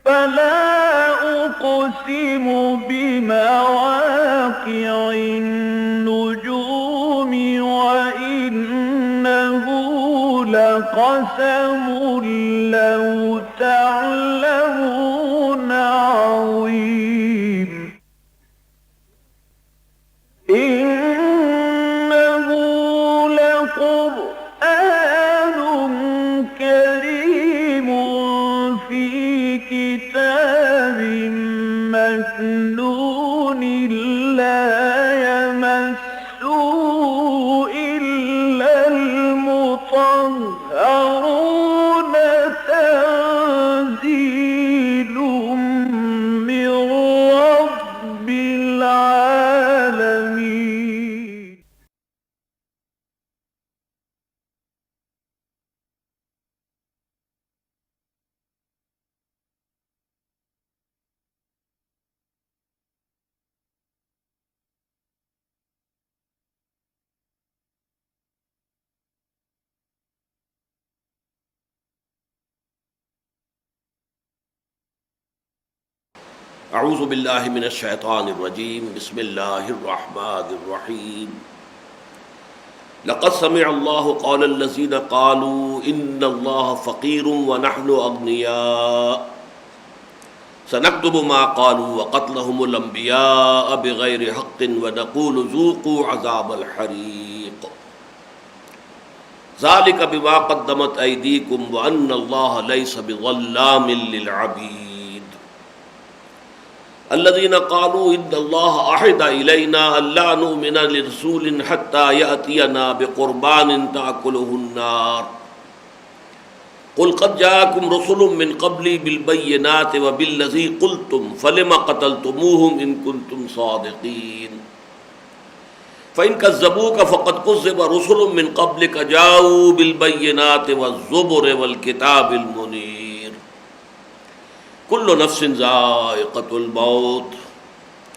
فلا أقسم بمواقع النجوم وإنه لقسم لو تعلمون عظيم إنه لقرآن كريم في كتاب مكنون لا يمسه إلا المطهرون تنزيل من رب العالمين. اعوذ باللہ من الشیطان الرجیم بسم اللہ الرحمن الرحیم لقد سمع اللہ قول الذین قالوا ان اللہ فقیر ونحن اغنیاء سنكتب ما قالوا وقتلهم الانبیاء بغیر حق ونقول ذوقوا عذاب الحریق ذلك بما قدمت ایدیکم وان اللہ لیس بظلام للعبید الذين قالوا ان الله عهد الينا الا نؤمن لرسول حتى ياتينا بقربان تاكله النار قل قد جاءكم رسل من قبلي بالبينات وبالذي قلتم فلم قتلتموهم ان كنتم صادقين فان كذبوك فقد كذب رسل من قبلك جاءوا بالبينات والزبر والكتاب المنير کل نفس ذائقۃ الموت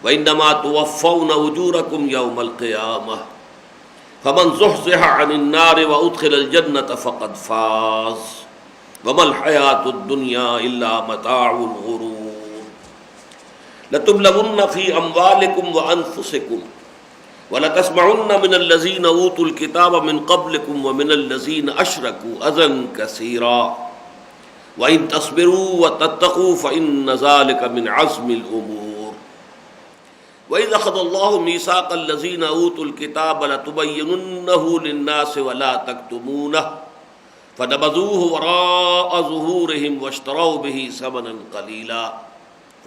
وانما توفون اجورکم یوم القیامہ فمن زحزح عن النار وادخل الجنۃ فقد فاز وما الحیاۃ الدنیا الا متاع الغرور لتبلغن فی اموالکم وانفسکم ولتسمعن من الذین اوتوا الکتاب من قبلکم ومن الذین اشرکوا اذى کثیرا وَإِن تَصْبِرُوا وَتَتَّقُوا فَإِنَّ ذَلِكَ مِنْ عَزْمِ الْأُمُورِ وَإِذْ أَخَذَ اللَّهُ مِيثَاقَ الَّذِينَ أُوتُوا الْكِتَابَ لَتُبَيِّنُنَّهُ لِلنَّاسِ وَلَا تَكْتُمُونَهُ فَنَبَذُوهُ وَرَاءَ ظُهُورِهِمْ وَاشْتَرَوْا بِهِ ثَمَنًا قَلِيلًا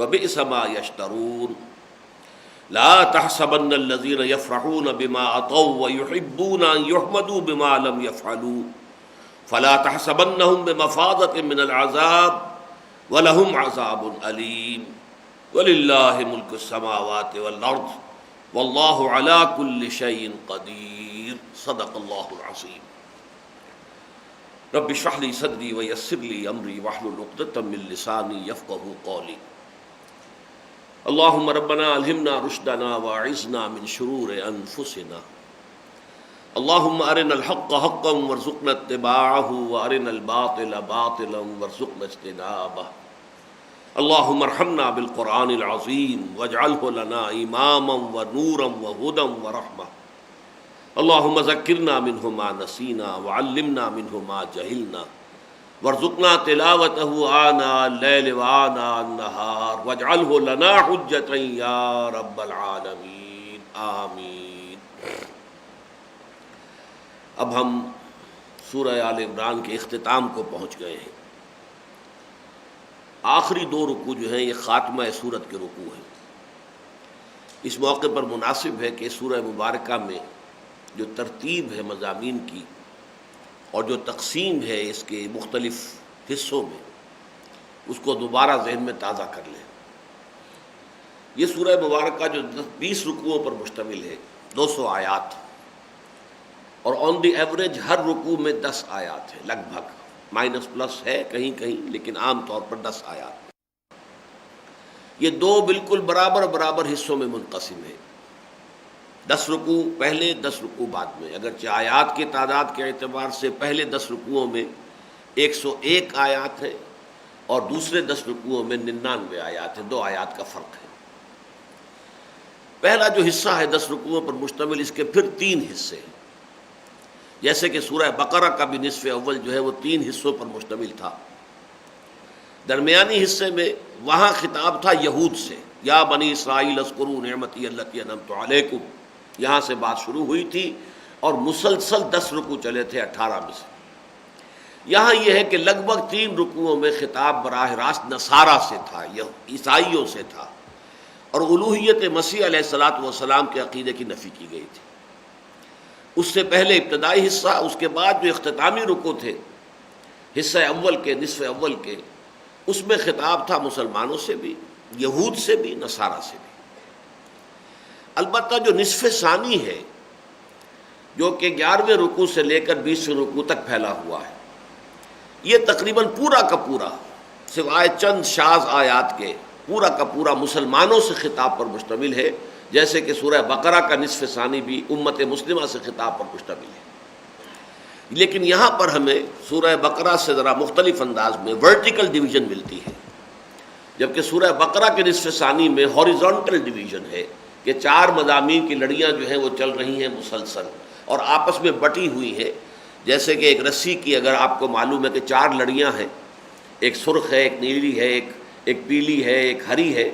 فَبِئْسَ مَا يَشْتَرُونَ لَا تَحْسَبَنَّ الَّذِينَ يَفْرَحُونَ بِمَا أَتَوْا وَيُحِبُّونَ أَن يُحْمَدُوا بِمَا لَمْ يَفْعَلُوا فلا تحسبنهم بمفازة من العذاب ولهم عذاب أليم ولله ملك السماوات والأرض والله على كل شيء قدير صدق الله العظيم رب اشرح لي صدري ويسر لي أمري واحلل عقدة من لساني يفقهوا قولي اللهم ربنا ألهمنا رشدنا وأعذنا من شرور أنفسنا اللهم ارنا الحق حقا وارزقنا اتباعه وارنا الباطل باطلا وارزقنا اجتنابه اللهم ارحمنا بالقرآن العظيم واجعله لنا اماما ونورا وهدى ورحمة اللهم ذكرنا منه ما نسينا وعلمنا منه ما جهلنا وارزقنا تلاوته آناء الليل وآناء النهار واجعله لنا حجة يا رب العالمين آمين۔ اب ہم سورہ آل عمران کے اختتام کو پہنچ گئے ہیں۔ آخری دو رکوع جو ہیں یہ خاتمہ سورت کے رکوع ہیں۔ اس موقع پر مناسب ہے کہ سورہ مبارکہ میں جو ترتیب ہے مضامین کی اور جو تقسیم ہے اس کے مختلف حصوں میں، اس کو دوبارہ ذہن میں تازہ کر لیں۔ یہ سورہ مبارکہ جو 20 رکوعوں پر مشتمل ہے، 200 آیات، اور آن دی ایوریج ہر رکوع میں 10 آیات ہے، لگ بھگ مائنس پلس ہے کہیں کہیں، لیکن عام طور پر 10 آیات۔ یہ دو بالکل برابر حصوں میں منقسم ہے، 10 رکوع پہلے 10 رکوع بعد میں، اگرچہ آیات کی تعداد کے اعتبار سے پہلے 10 رکوعوں میں 101 آیات ہے اور دوسرے 10 رکوعوں میں 99 آیات ہیں، 2 آیات کا فرق ہے۔ پہلا جو حصہ ہے 10 رکوعوں پر مشتمل، اس کے پھر 3 حصے ہیں، جیسے کہ سورہ بقرہ کا بھی نصف اول جو ہے وہ 3 حصوں پر مشتمل تھا۔ درمیانی حصے میں وہاں خطاب تھا یہود سے، یا بنی اسرائیل اذکروا نعمتی التی انعمت علیکم، یہاں سے بات شروع ہوئی تھی اور مسلسل 10 رکوع چلے تھے 18 میں سے۔ یہاں یہ ہے کہ لگ بھگ 3 رکوعوں میں خطاب براہ راست نصارہ سے تھا، عیسائیوں سے تھا، اور الوہیت مسیح علیہ الصلوۃ والسلام کے عقیدے کی نفی کی گئی تھی۔ اس سے پہلے ابتدائی حصہ، اس کے بعد جو اختتامی رکوع تھے حصہ اول کے، نصف اول کے، اس میں خطاب تھا مسلمانوں سے بھی، یہود سے بھی، نصارہ سے بھی۔ البتہ جو نصف ثانی ہے، جو کہ 11ویں رکوع سے لے کر 20ویں رکوع تک پھیلا ہوا ہے، یہ تقریباً پورا کا پورا سوائے چند شاذ آیات کے پورا کا پورا مسلمانوں سے خطاب پر مشتمل ہے، جیسے کہ سورہ بقرہ کا نصف ثانی بھی امت مسلمہ سے خطاب پر مشتمل ہے۔ لیکن یہاں پر ہمیں سورہ بقرہ سے ذرا مختلف انداز میں ورٹیکل ڈویژن ملتی ہے، جبکہ سورہ بقرہ کے نصف ثانی میں ہاریزونٹل ڈویژن ہے کہ 4 مضامین کی لڑیاں جو ہیں وہ چل رہی ہیں مسلسل اور آپس میں بٹی ہوئی ہیں، جیسے کہ ایک رسی کی اگر آپ کو معلوم ہے کہ 4 لڑیاں ہیں، ایک سرخ ہے، ایک نیلی ہے، ایک پیلی ہے، ایک ہری ہے،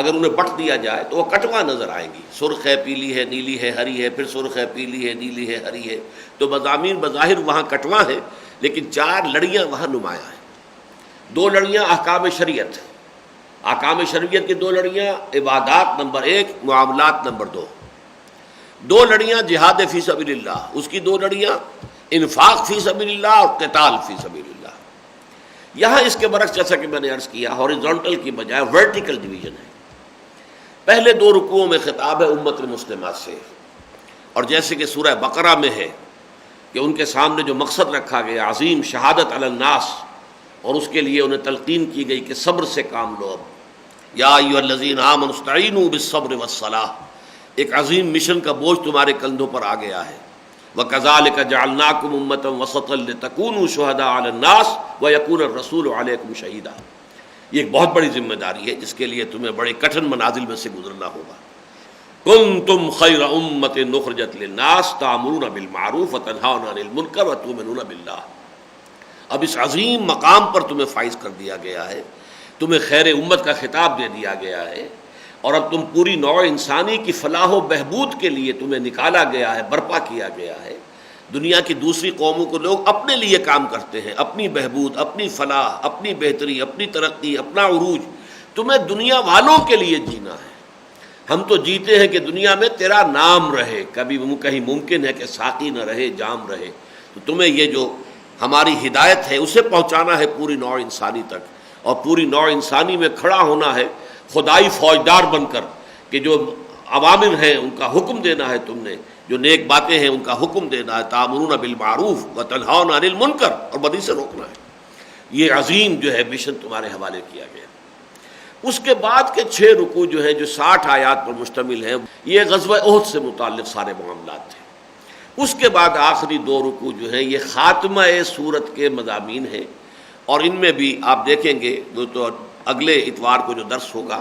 اگر انہیں بٹ دیا جائے تو وہ کٹوا نظر آئیں گی، سرخ ہے، پیلی ہے، نیلی ہے، ہری ہے، پھر سرخ ہے، پیلی ہے، نیلی ہے، ہری ہے، تو مضامین بظاہر وہاں کٹوا ہے، لیکن 4 لڑیاں وہاں نمایاں ہیں۔ 2 لڑیاں احکام شریعت، احکام شریعت کی 2 لڑیاں، عبادات نمبر 1، معاملات نمبر 2۔ 2 لڑیاں جہاد فی سبیل اللہ، اس کی 2 لڑیاں انفاق فی سبیل اللہ اور قتال فی سبیل اللہ۔ یہاں اس کے برعکس، جیسا کہ میں نے عرض کیا، ہاریزونٹل کی بجائے ورٹیکل ڈویژن ہے۔ پہلے 2 رکوعوں میں خطاب ہے امت مسلمہ سے، اور جیسے کہ سورہ بقرہ میں ہے کہ ان کے سامنے جو مقصد رکھا گیا عظیم شہادت علی الناس، اور اس کے لیے انہیں تلقین کی گئی کہ صبر سے کام لو۔ اب یا ایھا الذین آمنوا استعینوا بالصبر والصلاۃ، ایک عظیم مشن کا بوجھ تمہارے کندھوں پر آ گیا ہے۔ وَكَذَلِكَ جَعَلْنَاكُمْ أُمَّةً وَسَطًا لِتَكُونُوا شُهَدَاءَ عَلَى النَّاسِ وَيَكُونَ الرَّسُولُ عَلَيْكُمْ شَهِيدًا۔ یہ ایک بہت بڑی ذمہ داری ہے جس کے لیے تمہیں بڑے کٹھن منازل میں سے گزرنا ہوگا۔ كُنتُمْ خَيْرَ أُمَّةٍ أُخْرِجَتْ لِلنَّاسِ تَأْمُرُونَ بِالْمَعْرُوفِ وَتَنْهَوْنَ عَنِ الْمُنكَرِ وَتُؤْمِنُونَ بِاللَّهِ۔ اب اس عظیم مقام پر تمہیں فائز کر دیا گیا ہے، تمہیں خیر امت کا خطاب دے دیا گیا ہے، اور اب تم پوری نوع انسانی کی فلاح و بہبود کے لیے تمہیں نکالا گیا ہے، برپا کیا گیا ہے۔ دنیا کی دوسری قوموں کو لوگ اپنے لیے کام کرتے ہیں، اپنی بہبود، اپنی فلاح، اپنی بہتری، اپنی ترقی، اپنا عروج، تمہیں دنیا والوں کے لیے جینا ہے۔ ہم تو جیتے ہیں کہ دنیا میں تیرا نام رہے، کبھی کہیں ممکن ہے کہ ساقی نہ رہے، جام رہے، تو تمہیں یہ جو ہماری ہدایت ہے اسے پہنچانا ہے پوری نوع انسانی تک، اور پوری نوع انسانی میں کھڑا ہونا ہے خدائی فوجدار بن کر، کہ جو عوامر ہیں ان کا حکم دینا ہے تم نے، جو نیک باتیں ہیں ان کا حکم دینا ہے، تأمرون بالمعروف وتنہون عن المنکر، اور بدی سے روکنا ہے۔ یہ عظیم جو ہے مشن تمہارے حوالے کیا گیا۔ اس کے بعد کے 6 رکوع جو ہیں، جو 60 آیات پر مشتمل ہیں، یہ غزوہ احد سے متعلق سارے معاملات تھے۔ اس کے بعد آخری 2 رکوع جو ہیں یہ خاتمہ سورت کے مضامین ہیں، اور ان میں بھی آپ دیکھیں گے وہ تو اگلے اتوار کو جو درس ہوگا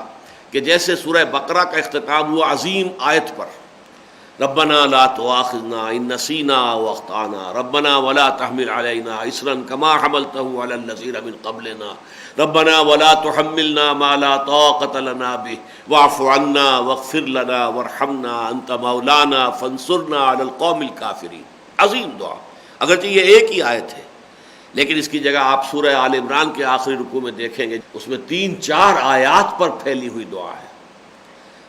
کہ جیسے سورہ بقرہ کا اختتام ہوا عظیم آیت پر، ربنا لا تؤاخذنا ان نسینا واخطانا ربنا ولا تحمل علینا اصرا کما حملته علی الذین من قبلنا ربنا ولا تحملنا ما لا طاقة لنا به واعف عنا واغفر لنا وارحمنا انت مولانا فانصرنا علی القوم الکافرین۔ عظیم دعا، اگرچہ یہ ایک ہی آیت ہے، لیکن اس کی جگہ آپ سورہ آل عمران کے آخری رکوع میں دیکھیں گے اس میں 3-4 آیات پر پھیلی ہوئی دعا ہے۔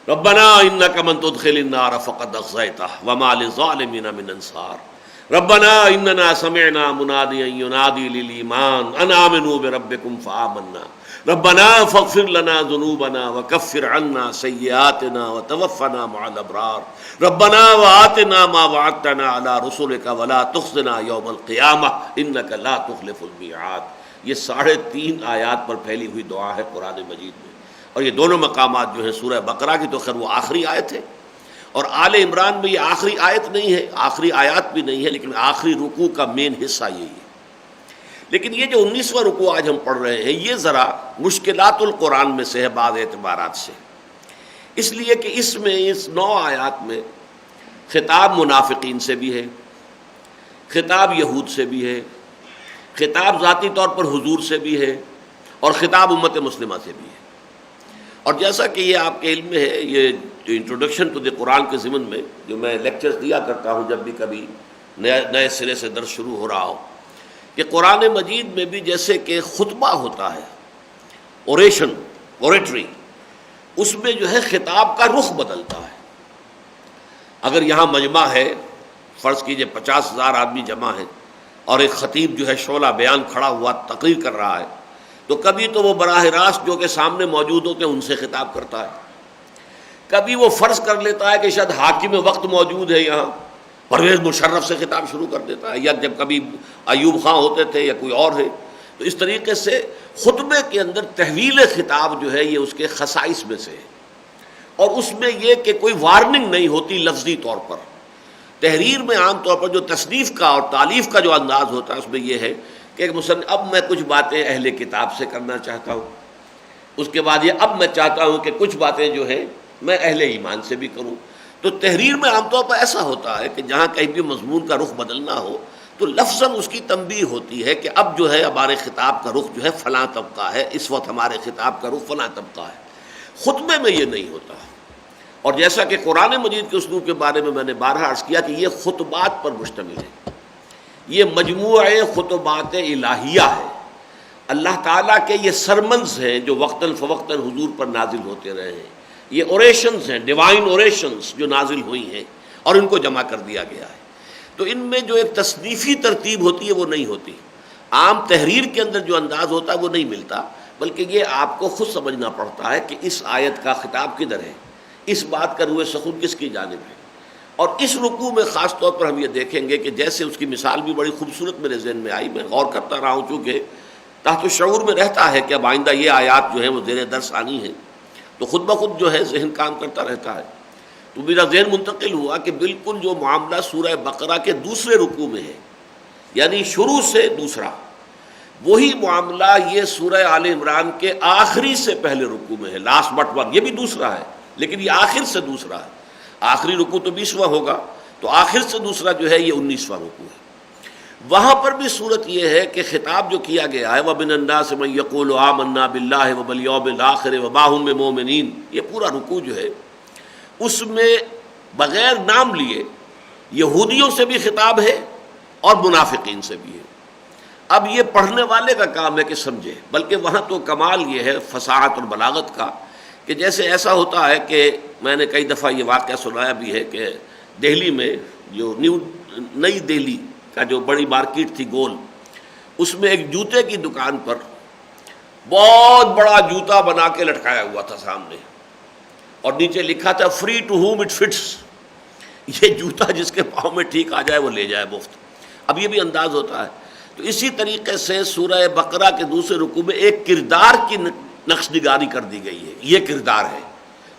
ربنا انک من تدخل النار فقد اخزیتہ وما للظالمین من انصار ربنا اننا سمعنا منادیا ینادی للایمان ان آمنوا بربکم فآمنا ربنا فاغفر لنا ذنوبنا وکفر عنا سیئاتنا وتوفنا مع الابرار ربنا وآتنا ما وعدتنا على رسلك ولا تخزنا یوم القیامہ انک لا تخلف المیعاد۔ یہ 3.5 آیات پر پھیلی ہوئی دعا ہے قرآن مجید میں، اور یہ دونوں مقامات جو ہیں سورہ بقرہ کی تو خیر وہ آخری آیت ہے، اور آل عمران میں یہ آخری آیت نہیں ہے، آخری آیات بھی نہیں ہے، لیکن آخری رکوع کا مین حصہ یہی ہے۔ لیکن یہ جو 19واں رکوع آج ہم پڑھ رہے ہیں یہ ذرا مشکلات القرآن میں سے ہے بعض اعتبارات سے، اس لیے کہ اس میں اس 9 آیات میں خطاب منافقین سے بھی ہے، خطاب یہود سے بھی ہے، خطاب ذاتی طور پر حضور سے بھی ہے، اور خطاب امت مسلمہ سے بھی ہے۔ اور جیسا کہ یہ آپ کے علم میں ہے، یہ جو انٹروڈکشن ٹو دی قرآن کے ضمن میں جو میں لیکچرز دیا کرتا ہوں جب بھی کبھی نئے سرے سے درس شروع ہو رہا ہو، کہ قرآن مجید میں بھی جیسے کہ خطبہ ہوتا ہے، اوریشن، اوریٹری، اس میں جو ہے خطاب کا رخ بدلتا ہے۔ اگر یہاں مجمع ہے، فرض کیجئے 50,000 آدمی جمع ہیں اور ایک خطیب جو ہے شعلہ بیان کھڑا ہوا تقریر کر رہا ہے، تو کبھی تو وہ براہ راست جو کہ سامنے موجود ہوتے ہیں ان سے خطاب کرتا ہے، کبھی وہ فرض کر لیتا ہے کہ شاید حاکم وقت موجود ہے یہاں، پرویز مشرف سے خطاب شروع کر دیتا ہے، یا جب کبھی ایوب خان ہوتے تھے یا کوئی اور ہے۔ تو اس طریقے سے خطبے کے اندر تحویل خطاب جو ہے یہ اس کے خصائص میں سے ہے، اور اس میں یہ کہ کوئی وارننگ نہیں ہوتی لفظی طور پر۔ تحریر میں عام طور پر جو تصنیف کا اور تالیف کا جو انداز ہوتا ہے اس میں یہ ہے کہ ایک مصنف اب میں کچھ باتیں اہل کتاب سے کرنا چاہتا ہوں، اس کے بعد یہ اب میں چاہتا ہوں کہ کچھ باتیں جو ہیں میں اہل ایمان سے بھی کروں۔ تو تحریر میں عام طور پر ایسا ہوتا ہے کہ جہاں کہیں بھی مضمون کا رخ بدلنا ہو تو لفظاً اس کی تنبیہ ہوتی ہے کہ اب جو ہے ہمارے خطاب کا رخ جو ہے فلاں طبقہ ہے، اس وقت ہمارے خطاب کا رخ فلاں طبقہ ہے۔ خطبے میں یہ نہیں ہوتا، اور جیسا کہ قرآن مجید کے اسلوب کے بارے میں نے بارہا عرض کیا کہ یہ خطبات پر مشتمل ہے، یہ مجموعہ خطبات الہیہ ہے، اللہ تعالیٰ کے یہ سرمنز ہیں جو وقتاً فوقتاً حضور پر نازل ہوتے رہے ہیں، یہ اوریشنز ہیں، ڈیوائن اوریشنز جو نازل ہوئی ہیں اور ان کو جمع کر دیا گیا ہے۔ تو ان میں جو ایک تصنیفی ترتیب ہوتی ہے وہ نہیں ہوتی، عام تحریر کے اندر جو انداز ہوتا ہے وہ نہیں ملتا، بلکہ یہ آپ کو خود سمجھنا پڑتا ہے کہ اس آیت کا خطاب کدھر ہے، اس بات کا روئے سخن کس کی جانب ہے۔ اور اس رکوع میں خاص طور پر ہم یہ دیکھیں گے کہ جیسے اس کی مثال بھی بڑی خوبصورت میرے ذہن میں آئی، میں غور کرتا رہا ہوں چونکہ تحت شعور میں رہتا ہے کہ اب آئندہ یہ آیات جو ہیں وہ زیر درس آنی ہیں، تو خود بخود جو ہے ذہن کام کرتا رہتا ہے۔ تو میرا ذہن منتقل ہوا کہ بالکل جو معاملہ سورہ بقرہ کے دوسرے رکوع میں ہے، یعنی شروع سے دوسرا، وہی معاملہ یہ سورہ آل عمران کے آخری سے پہلے رکوع میں ہے، لاسٹ بٹ ون، یہ بھی دوسرا ہے لیکن یہ آخر سے دوسرا ہے۔ آخری رکوع تو 20واں ہوگا، تو آخر سے دوسرا جو ہے یہ 19واں رکوع ہے۔ وہاں پر بھی صورت یہ ہے کہ خطاب جو کیا گیا ہے وَمِنَ النَّاسِ مَن يَقُولُ آمَنَّا بِاللَّهِ وَبَالْيَوْمِ الْآخِرِ وَمَا هُم بِمُؤْمِنِينَ، یہ پورا رکوع جو ہے اس میں بغیر نام لیے یہودیوں سے بھی خطاب ہے اور منافقین سے بھی ہے۔ اب یہ پڑھنے والے کا کام ہے کہ سمجھے، بلکہ وہاں تو کمال یہ ہے فصاحت اور بلاغت کا کہ جیسے ایسا ہوتا ہے کہ میں نے کئی دفعہ یہ واقعہ سنایا بھی ہے کہ دہلی میں جو نئی دہلی کا جو بڑی مارکیٹ تھی گول، اس میں ایک جوتے کی دکان پر بہت بڑا جوتا بنا کے لٹکایا ہوا تھا سامنے، اور نیچے لکھا تھا free to home it fits, یہ جوتا جس کے پاؤں میں ٹھیک آ جائے وہ لے جائے مفت۔ اب یہ بھی انداز ہوتا ہے۔ تو اسی طریقے سے سورہ بقرہ کے دوسرے رکوع میں ایک کردار کی نقش نگاری کر دی گئی ہے، یہ کردار ہے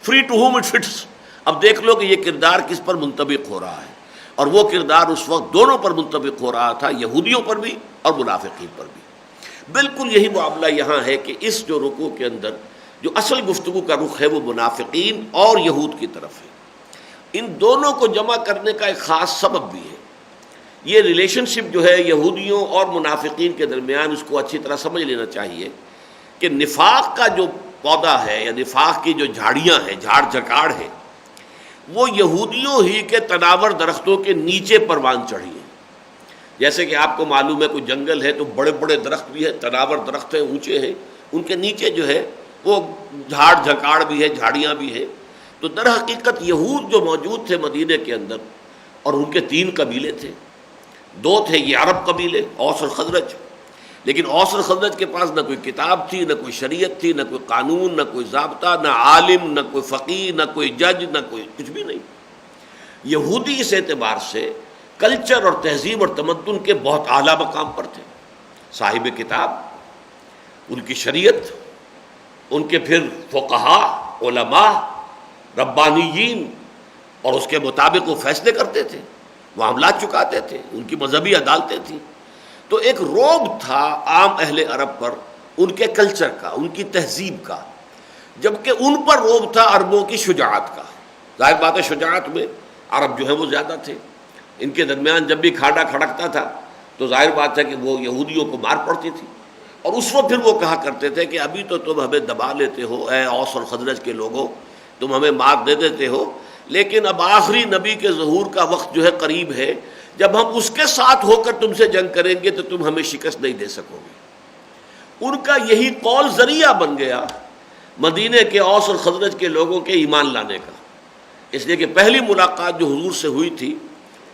free to home it fits. اب دیکھ لو کہ یہ کردار کس پر منطبق ہو رہا ہے، اور وہ کردار اس وقت دونوں پر منطبق ہو رہا تھا، یہودیوں پر بھی اور منافقین پر بھی۔ بالکل یہی معاملہ یہاں ہے کہ اس جو رکوع کے اندر جو اصل گفتگو کا رخ ہے وہ منافقین اور یہود کی طرف ہے۔ ان دونوں کو جمع کرنے کا ایک خاص سبب بھی ہے۔ یہ ریلیشن شپ جو ہے یہودیوں اور منافقین کے درمیان، اس کو اچھی طرح سمجھ لینا چاہیے کہ نفاق کا جو پودا ہے یا نفاق کی جو جھاڑیاں ہیں، جھاڑ جھکاڑ ہے، وہ یہودیوں ہی کے تناور درختوں کے نیچے پروان چڑھی ہیں۔ جیسے کہ آپ کو معلوم ہے کوئی جنگل ہے تو بڑے بڑے درخت بھی ہیں، تناور درخت ہیں، اونچے ہیں، ان کے نیچے جو ہے وہ جھاڑ جھکاڑ بھی ہے، جھاڑیاں بھی ہیں۔ تو در حقیقت یہود جو موجود تھے مدینے کے اندر، اور ان کے 3 قبیلے تھے، 2 تھے یہ عرب قبیلے اوس اور خزرج، لیکن اوس اور خزرج کے پاس نہ کوئی کتاب تھی، نہ کوئی شریعت تھی، نہ کوئی قانون، نہ کوئی ضابطہ، نہ عالم، نہ کوئی فقیہ، نہ کوئی جج، نہ کوئی کچھ بھی نہیں۔ یہودی اس اعتبار سے کلچر اور تہذیب اور تمدن کے بہت اعلیٰ مقام پر تھے، صاحب کتاب، ان کی شریعت، ان کے پھر فقہاء، علماء، ربانیین، اور اس کے مطابق وہ فیصلے کرتے تھے، معاملات چکاتے تھے، ان کی مذہبی عدالتیں تھیں۔ تو ایک رعب تھا عام اہل عرب پر ان کے کلچر کا، ان کی تہذیب کا، جبکہ ان پر رعب تھا عربوں کی شجاعت کا۔ ظاہر بات ہے شجاعت میں عرب جو ہے وہ زیادہ تھے، ان کے درمیان جب بھی کھاڑا کھڑکتا تھا تو ظاہر بات ہے کہ وہ یہودیوں کو مار پڑتی تھی، اور اس وقت پھر وہ کہا کرتے تھے کہ ابھی تو تم ہمیں دبا لیتے ہو اے اوس اور خزرج کے لوگوں، تم ہمیں مار دے دیتے ہو، لیکن اب آخری نبی کے ظہور کا وقت جو ہے قریب ہے، جب ہم اس کے ساتھ ہو کر تم سے جنگ کریں گے تو تم ہمیں شکست نہیں دے سکو گے۔ ان کا یہی قول ذریعہ بن گیا مدینے کے اوس اور خزرج کے لوگوں کے ایمان لانے کا، اس لیے کہ پہلی ملاقات جو حضور سے ہوئی تھی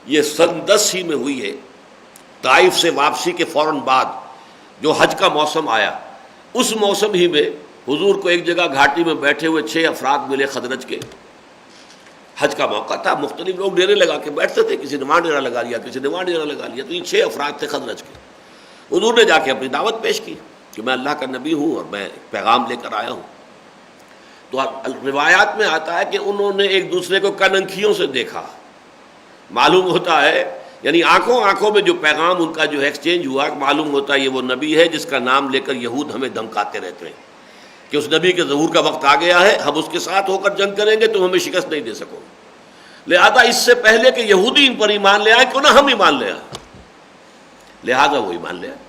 یہ سن 10 ہی میں ہوئی ہے، طائف سے واپسی کے فوراً بعد جو حج کا موسم آیا، اس موسم ہی میں حضور کو ایک جگہ گھاٹی میں بیٹھے ہوئے 6 افراد ملے خزرج کے۔ حج کا موقع تھا، مختلف لوگ ڈیرے لگا کے بیٹھتے تھے، کسی نے وہاں ڈیرا لگا لیا، کسی نے وہاں ڈیرا لگا لیا، تو یہ 6 افراد تھے خزرج کے۔ حضور نے جا کے اپنی دعوت پیش کی کہ میں اللہ کا نبی ہوں اور میں پیغام لے کر آیا ہوں۔ تو روایات میں آتا ہے کہ انہوں نے ایک دوسرے کو کننکھیوں سے دیکھا، معلوم ہوتا ہے یعنی آنکھوں میں جو پیغام ان کا جو ایکسچینج ہوا، معلوم ہوتا ہے یہ وہ نبی ہے جس کا نام لے کر یہود ہمیں دھمکاتے رہتے ہیں کہ اس نبی کے ظہور کا وقت آ گیا ہے، ہم اس کے ساتھ ہو کر جنگ کریں گے تو ہمیں شکست نہیں دے سکو گے، لہذا اس سے پہلے کہ یہودی ان پر ایمان لے آئے کیوں نہ ہم ایمان لے آئے، لہذا وہ ایمان لے آئے۔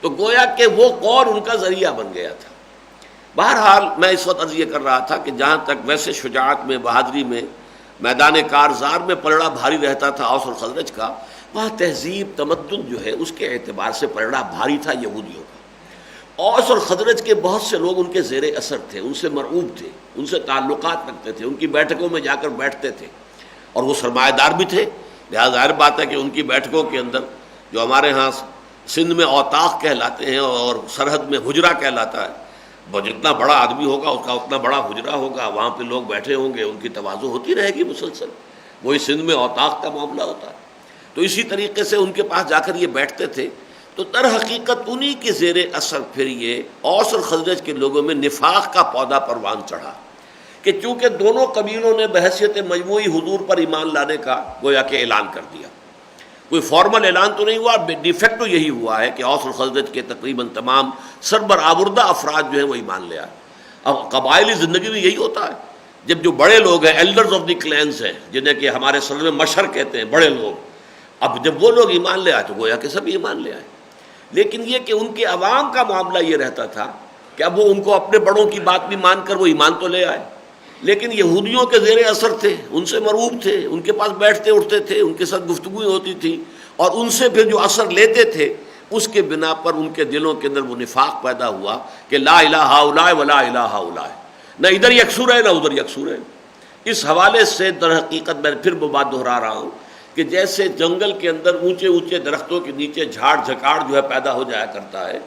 تو گویا کہ وہ قول ان کا ذریعہ بن گیا تھا۔ بہرحال میں اس وقت عرض یہ کر رہا تھا کہ جہاں تک ویسے شجاعت میں، بہادری میں، میدان کارزار میں پلڑا بھاری رہتا تھا اوس اور خزرج کا، وہاں تہذیب تمدن جو ہے اس کے اعتبار سے پلڑا بھاری تھا یہودیوں کا۔ اوس اور خزرج کے بہت سے لوگ ان کے زیر اثر تھے، ان سے مرعوب تھے، ان سے تعلقات رکھتے تھے، ان کی بیٹھکوں میں جا کر بیٹھتے تھے، اور وہ سرمایہ دار بھی تھے، لہٰذا ظاہر بات ہے کہ ان کی بیٹھکوں کے اندر جو ہمارے ہاں سندھ میں اوطاق کہلاتے ہیں اور سرحد میں حجرہ کہلاتا ہے، جتنا بڑا آدمی ہوگا اس کا اتنا بڑا حجرہ ہوگا، وہاں پہ لوگ بیٹھے ہوں گے، ان کی تواضع ہوتی رہے گی مسلسل، وہی سندھ میں اوطاق کا معاملہ ہوتا ہے۔ تو اسی طریقے سے ان کے پاس جا کر یہ بیٹھتے تھے، تو در حقیقت انہی کے زیر اثر پھر یہ اوس اور خزرج کے لوگوں میں نفاق کا پودا پروان چڑھا کہ چونکہ دونوں قبیلوں نے بحیثیت مجموعی حضور پر ایمان لانے کا گویا کہ اعلان کر دیا، کوئی فارمل اعلان تو نہیں ہوا، ڈی فیکٹو یہی ہوا ہے کہ اوس اور خزرج کے تقریباً تمام سربرآوردہ افراد جو ہیں وہ ایمان لے آئے۔ اب قبائلی زندگی میں یہی ہوتا ہے، جب جو بڑے لوگ ہیں، ایلڈرز آف دی کلینز ہیں، جنہیں کہ ہمارے سر میں مشر کہتے ہیں، بڑے لوگ، اب جب وہ لوگ ایمان لے آئے تو گویا کہ سب ایمان لے آئے۔ لیکن یہ کہ ان کے عوام کا معاملہ یہ رہتا تھا کہ اب وہ ان کو اپنے بڑوں کی بات بھی مان کر وہ ایمان تو لے آئے، لیکن یہودیوں کے زیر اثر تھے، ان سے مرعوب تھے، ان کے پاس بیٹھتے اٹھتے تھے، ان کے ساتھ گفتگو ہوتی تھی، اور ان سے پھر جو اثر لیتے تھے اس کے بنا پر ان کے دلوں کے اندر وہ نفاق پیدا ہوا کہ لا الہ ہؤلاء ولا الہ ہؤلاء، نہ ادھر یکسر ہے نہ ادھر یکسر ہے۔ اس حوالے سے در حقیقت میں پھر وہ بات دہرا رہا ہوں کہ جیسے جنگل کے اندر اونچے اونچے درختوں کے نیچے جھاڑ جھکاڑ جو ہے پیدا ہو جایا کرتا ہے،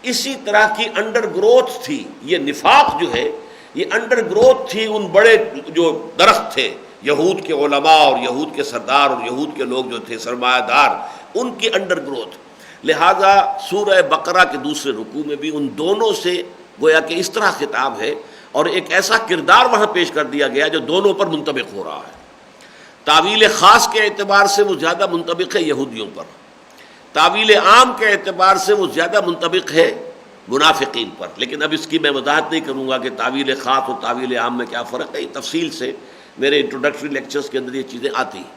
اسی طرح کی انڈر گروتھ تھی یہ نفاق جو ہے، یہ انڈر گروتھ تھی ان بڑے جو درخت تھے، یہود کے علماء اور یہود کے سردار اور یہود کے لوگ جو تھے سرمایہ دار، ان کی انڈر گروتھ۔ لہذا سورہ بقرہ کے دوسرے رکوع میں بھی ان دونوں سے گویا کہ اس طرح خطاب ہے، اور ایک ایسا کردار وہاں پیش کر دیا گیا جو دونوں پر منطبق ہو رہا ہے۔ تعویل خاص کے اعتبار سے وہ زیادہ منطبق ہے یہودیوں پر، تعویل عام کے اعتبار سے وہ زیادہ منطبق ہے منافقین پر، لیکن اب اس کی میں وضاحت نہیں کروں گا کہ تعویل خاص اور تعویل عام میں کیا فرق ہے، تفصیل سے میرے انٹروڈکٹری لیکچرز کے اندر یہ چیزیں آتی ہیں۔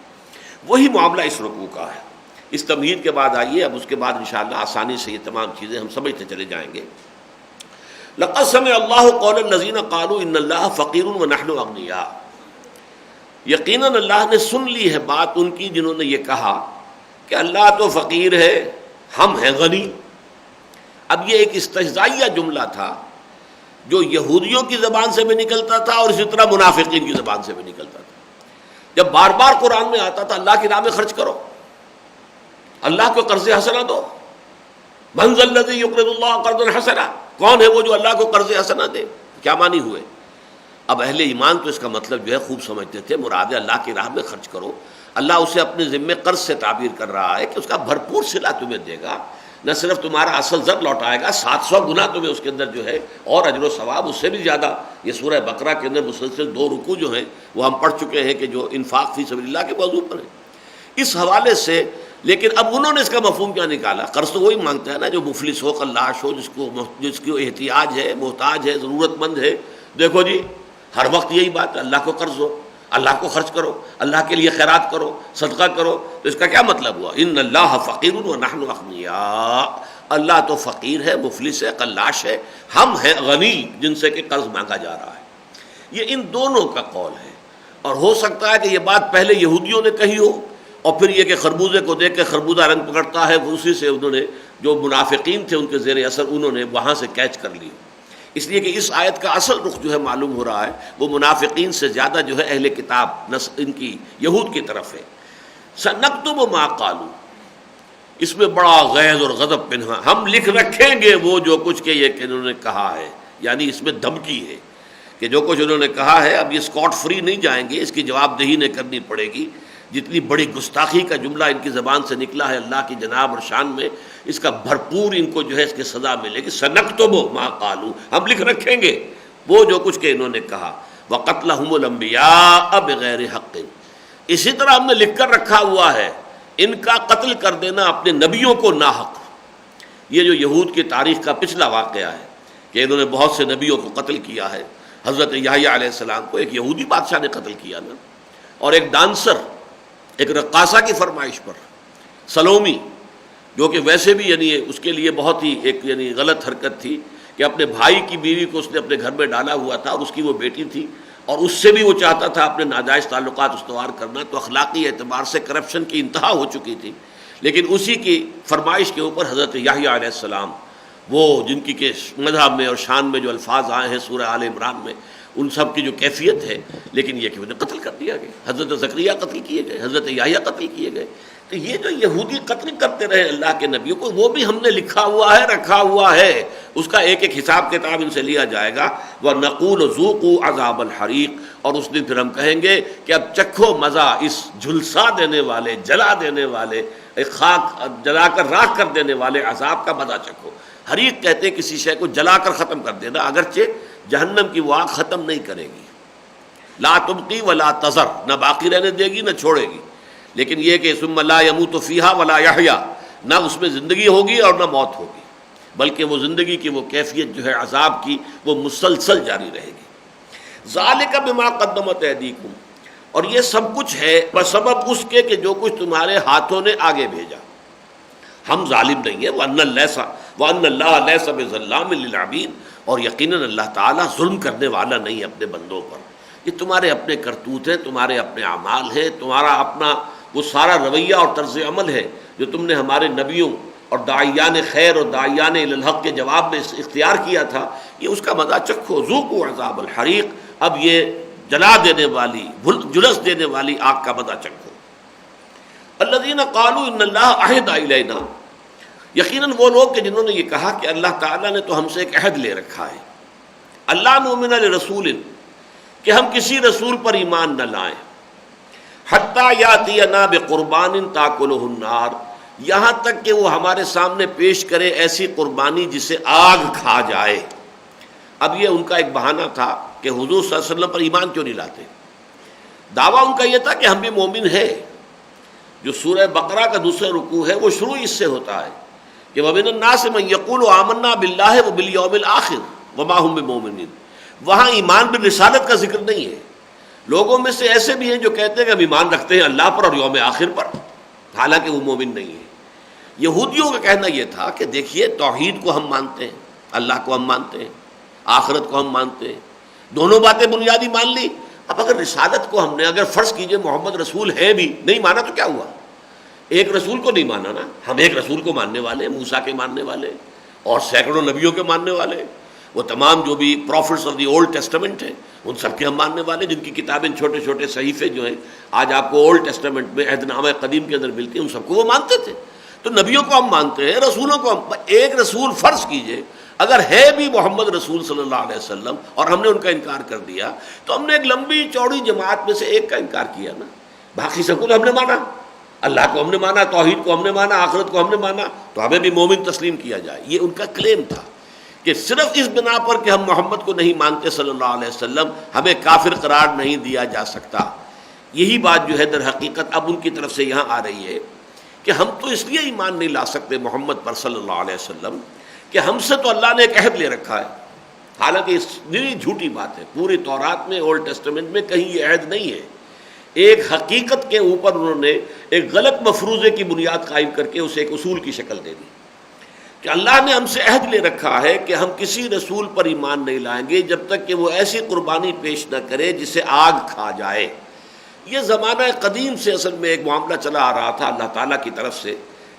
وہی معاملہ اس رکوع کا ہے۔ اس تمہید کے بعد آئیے اب اس کے بعد انشاءاللہ آسانی سے یہ تمام چیزیں ہم سمجھتے چلے جائیں گے۔ لقد سمع اللہ قول الذین قالوا ان اللہ فقیر ونحن اغنیاء، یقیناً اللہ نے سن لی ہے بات ان کی جنہوں نے یہ کہا کہ اللہ تو فقیر ہے، ہم ہیں غنی۔ اب یہ ایک استہزائیہ جملہ تھا جو یہودیوں کی زبان سے بھی نکلتا تھا اور اسی طرح منافقین کی زبان سے بھی نکلتا تھا۔ جب بار بار قرآن میں آتا تھا اللہ کی راہ میں خرچ کرو، اللہ کو قرض حسنہ دو، من ذا الذی یقرض اللہ قرضا حسنا، کون ہے وہ جو اللہ کو قرض حسنہ دے؟ کیا معنی ہوئے؟ اب اہل ایمان تو اس کا مطلب جو ہے خوب سمجھتے تھے، مراد ہے اللہ کی راہ میں خرچ کرو، اللہ اسے اپنے ذمے قرض سے تعبیر کر رہا ہے کہ اس کا بھرپور صلہ تمہیں دے گا، نہ صرف تمہارا اصل زر لوٹائے گا، 700 گنا تمہیں اس کے اندر جو ہے اور اجر و ثواب اس سے بھی زیادہ۔ یہ سورہ بقرہ کے اندر مسلسل 2 رکوع جو ہیں وہ ہم پڑھ چکے ہیں کہ جو انفاق فی سبیل اللہ کے موضوع پر ہیں۔ اس حوالے سے لیکن اب انہوں نے اس کا مفہوم کیا نکالا؟ قرض تو وہی مانگتا ہے نا جو مفلس ہو، قلاش ہو، جس کو احتیاج ہے، محتاج ہے، ضرورت مند ہے۔ دیکھو جی ہر وقت یہی بات ہے، اللہ کو قرض ہو، اللہ کو خرچ کرو، اللہ کے لیے خیرات کرو، صدقہ کرو۔ تو اس کا کیا مطلب ہوا؟ ان اللہ فقیر ونحن اغنیاء، اللہ تو فقیر ہے، مفلس ہے، قلاش ہے، ہم ہیں غنی جن سے کہ قرض مانگا جا رہا ہے۔ یہ ان دونوں کا قول ہے، اور ہو سکتا ہے کہ یہ بات پہلے یہودیوں نے کہی ہو، اور پھر یہ کہ خربوزے کو دیکھ کے خربوزہ رنگ پکڑتا ہے، اسی سے انہوں نے جو منافقین تھے ان کے زیر اثر انہوں نے وہاں سے کیچ کر لی۔ اس لیے کہ اس آیت کا اصل رخ جو ہے معلوم ہو رہا ہے وہ منافقین سے زیادہ جو ہے اہل کتاب ان کی یہود کی طرف ہے۔ سنکتب ما قالوا، اس میں بڑا غیظ اور غضب پنہا، ہم لکھ رکھیں گے وہ جو کچھ کہ یہ کہ انہوں نے کہا ہے، یعنی اس میں دھمکی ہے کہ جو کچھ انہوں نے کہا ہے اب یہ اسکاٹ فری نہیں جائیں گے، اس کی جواب دہی نہیں کرنی پڑے گی۔ جتنی بڑی گستاخی کا جملہ ان کی زبان سے نکلا ہے اللہ کی جناب اور شان میں، اس کا بھرپور ان کو جو ہے اس کی سزا ملے گی۔ سنکتب ما قالوا، ہم لکھ رکھیں گے وہ جو کچھ کہ انہوں نے کہا۔ وقتلہم الانبیاء بغیر حق، اسی طرح ہم نے لکھ کر رکھا ہوا ہے ان کا قتل کر دینا اپنے نبیوں کو ناحق۔ یہ جو یہود کی تاریخ کا پچھلا واقعہ ہے کہ انہوں نے بہت سے نبیوں کو قتل کیا ہے۔ حضرت یحییٰ علیہ السلام کو ایک یہودی بادشاہ نے قتل کیا نا، اور ایک ڈانسر، ایک رقاصہ کی فرمائش پر، سلومی، جو کہ ویسے بھی یعنی اس کے لیے بہت ہی ایک یعنی غلط حرکت تھی کہ اپنے بھائی کی بیوی کو اس نے اپنے گھر میں ڈالا ہوا تھا، اور اس کی وہ بیٹی تھی، اور اس سے بھی وہ چاہتا تھا اپنے ناجائز تعلقات استوار کرنا، تو اخلاقی اعتبار سے کرپشن کی انتہا ہو چکی تھی۔ لیکن اسی کی فرمائش کے اوپر حضرت یحییٰ علیہ السلام، وہ جن کی کہ مذہب میں اور شان میں جو الفاظ آئے ہیں سورہ آل عمران میں، ان سب کی جو کیفیت ہے، لیکن یہ کہ انہیں قتل کر دیا گیا۔ حضرت زکریا قتل کیے گئے، حضرت یحییٰ قتل کیے گئے۔ تو یہ جو یہودی قتل کرتے رہے اللہ کے نبیوں کو، وہ بھی ہم نے لکھا ہوا ہے، رکھا ہوا ہے، اس کا ایک ایک حساب کتاب ان سے لیا جائے گا۔ وَنَقُولُ ذُوقُوا عَذَابَ الْحَرِيقِ، اور اس دن پھر ہم کہیں گے کہ اب چکھو مزہ اس جھلسا دینے والے، جلا دینے والے، ایک خاک جلا کر راکھ کر دینے والے عذاب کا مزہ چکھو۔ حریق کہتے ہیں کسی شے کو جلا کر ختم کر دینا، اگرچہ جہنم کی وہ آگ ختم نہیں کرے گی، لا تبقی ولا تذر، نہ باقی رہنے دے گی نہ چھوڑے گی، لیکن یہ کہ ثم لا يموت فیہا ولا یحییٰ، نہ اس میں زندگی ہوگی اور نہ موت ہوگی، بلکہ وہ زندگی کی وہ کیفیت جو ہے عذاب کی وہ مسلسل جاری رہے گی۔ ذالک بما قدمت ایدیکم، اور یہ سب کچھ ہے بسبب اس کے کہ جو کچھ تمہارے ہاتھوں نے آگے بھیجا۔ ہم ظالم نہیں ہیں، وَأَنَّ اللَّهَ لَيْسَ بِظَلَّامٍ لِّلْعَبِيدِ، اور یقیناً اللہ تعالیٰ ظلم کرنے والا نہیں ہے اپنے بندوں پر۔ یہ تمہارے اپنے کرتوت ہیں، تمہارے اپنے اعمال ہیں، تمہارا اپنا وہ سارا رویہ اور طرز عمل ہے جو تم نے ہمارے نبیوں اور داعیان خیر اور داعیان الی الحق کے جواب میں اختیار کیا تھا، یہ اس کا مزہ چکھو۔ ذوقوا عذاب الحریق، اب یہ جلا دینے والی، جلس دینے والی آگ کا مزہ چکھو۔ الذین قالوا ان اللہ عہد الینا، یقیناً وہ لوگ کہ جنہوں نے یہ کہا کہ اللہ تعالیٰ نے تو ہم سے ایک عہد لے رکھا ہے، اللہ نؤمن لرسول، کہ ہم کسی رسول پر ایمان نہ لائیں، حتی یاتینا بقربان تاکلہ النار، یہاں تک کہ وہ ہمارے سامنے پیش کرے ایسی قربانی جسے آگ کھا جائے۔ اب یہ ان کا ایک بہانہ تھا کہ حضور صلی اللہ علیہ وسلم پر ایمان کیوں نہیں لاتے۔ دعویٰ ان کا یہ تھا کہ ہم بھی مومن ہیں۔ جو سورہ بقرہ کا دوسرا رکوع ہے وہ شروع اس سے ہوتا ہے کہ وَمِنَ النَّاسِ مَن يَقُولُ آمَنَّا بِاللَّهِ وَبِالْيَوْمِ الْآخِرِ وَمَا هُم بِمُؤْمِنِينَ، وہاں ایمان بالرسالت کا ذکر نہیں ہے۔ لوگوں میں سے ایسے بھی ہیں جو کہتے ہیں کہ ہم ایمان رکھتے ہیں اللہ پر اور یوم آخر پر، حالانکہ وہ مومن نہیں ہے۔ یہودیوں کا کہنا یہ تھا کہ دیکھیے توحید کو ہم مانتے ہیں، اللہ کو ہم مانتے ہیں، آخرت کو ہم مانتے ہیں، دونوں باتیں بنیادی مان لی۔ اب اگر رسالت کو ہم نے اگر فرض کیجئے محمد رسول ہے بھی نہیں مانا تو کیا ہوا؟ ایک رسول کو نہیں مانا نا، ہم ایک رسول کو ماننے والے، موسیٰ کے ماننے والے اور سینکڑوں نبیوں کے ماننے والے، وہ تمام جو بھی prophets of the old testament ہیں ان سب کے ہم ماننے والے، جن کی کتابیں چھوٹے چھوٹے صحیفے جو ہیں آج آپ کو اولڈ ٹیسٹمنٹ میں عہد نامہ قدیم کے اندر ملتی ہیں، ان سب کو وہ مانتے تھے۔ تو نبیوں کو ہم مانتے ہیں، رسولوں کو ہم، ایک رسول فرض کیجئے اگر ہے بھی محمد رسول صلی اللہ علیہ وسلم اور ہم نے ان کا انکار کر دیا تو ہم نے ایک لمبی چوڑی جماعت میں سے ایک کا انکار کیا نا، باقی سب کو تو ہم نے مانا، اللہ کو ہم نے مانا، توحید کو ہم نے مانا، آخرت کو ہم نے مانا، تو ہمیں بھی مومن تسلیم کیا جائے۔ یہ ان کا کلیم تھا کہ صرف اس بنا پر کہ ہم محمد کو نہیں مانتے صلی اللہ علیہ وسلم ہمیں کافر قرار نہیں دیا جا سکتا۔ یہی بات جو ہے در حقیقت اب ان کی طرف سے یہاں آ رہی ہے کہ ہم تو اس لیے ایمان نہیں لا سکتے محمد پر صلی اللہ علیہ وسلم کہ ہم سے تو اللہ نے ایک عہد لے رکھا ہے. حالانکہ اس لیے جھوٹی بات ہے، پوری تورات میں اولڈ ٹیسٹمنٹ میں کہیں یہ عہد نہیں ہے. ایک حقیقت کے اوپر انہوں نے ایک غلط مفروضے کی بنیاد قائم کر کے اسے ایک اصول کی شکل دے دی کہ اللہ نے ہم سے عہد لے رکھا ہے کہ ہم کسی رسول پر ایمان نہیں لائیں گے جب تک کہ وہ ایسی قربانی پیش نہ کرے جسے آگ کھا جائے. یہ زمانہ قدیم سے اصل میں ایک معاملہ چلا آ رہا تھا اللہ تعالیٰ کی طرف سے،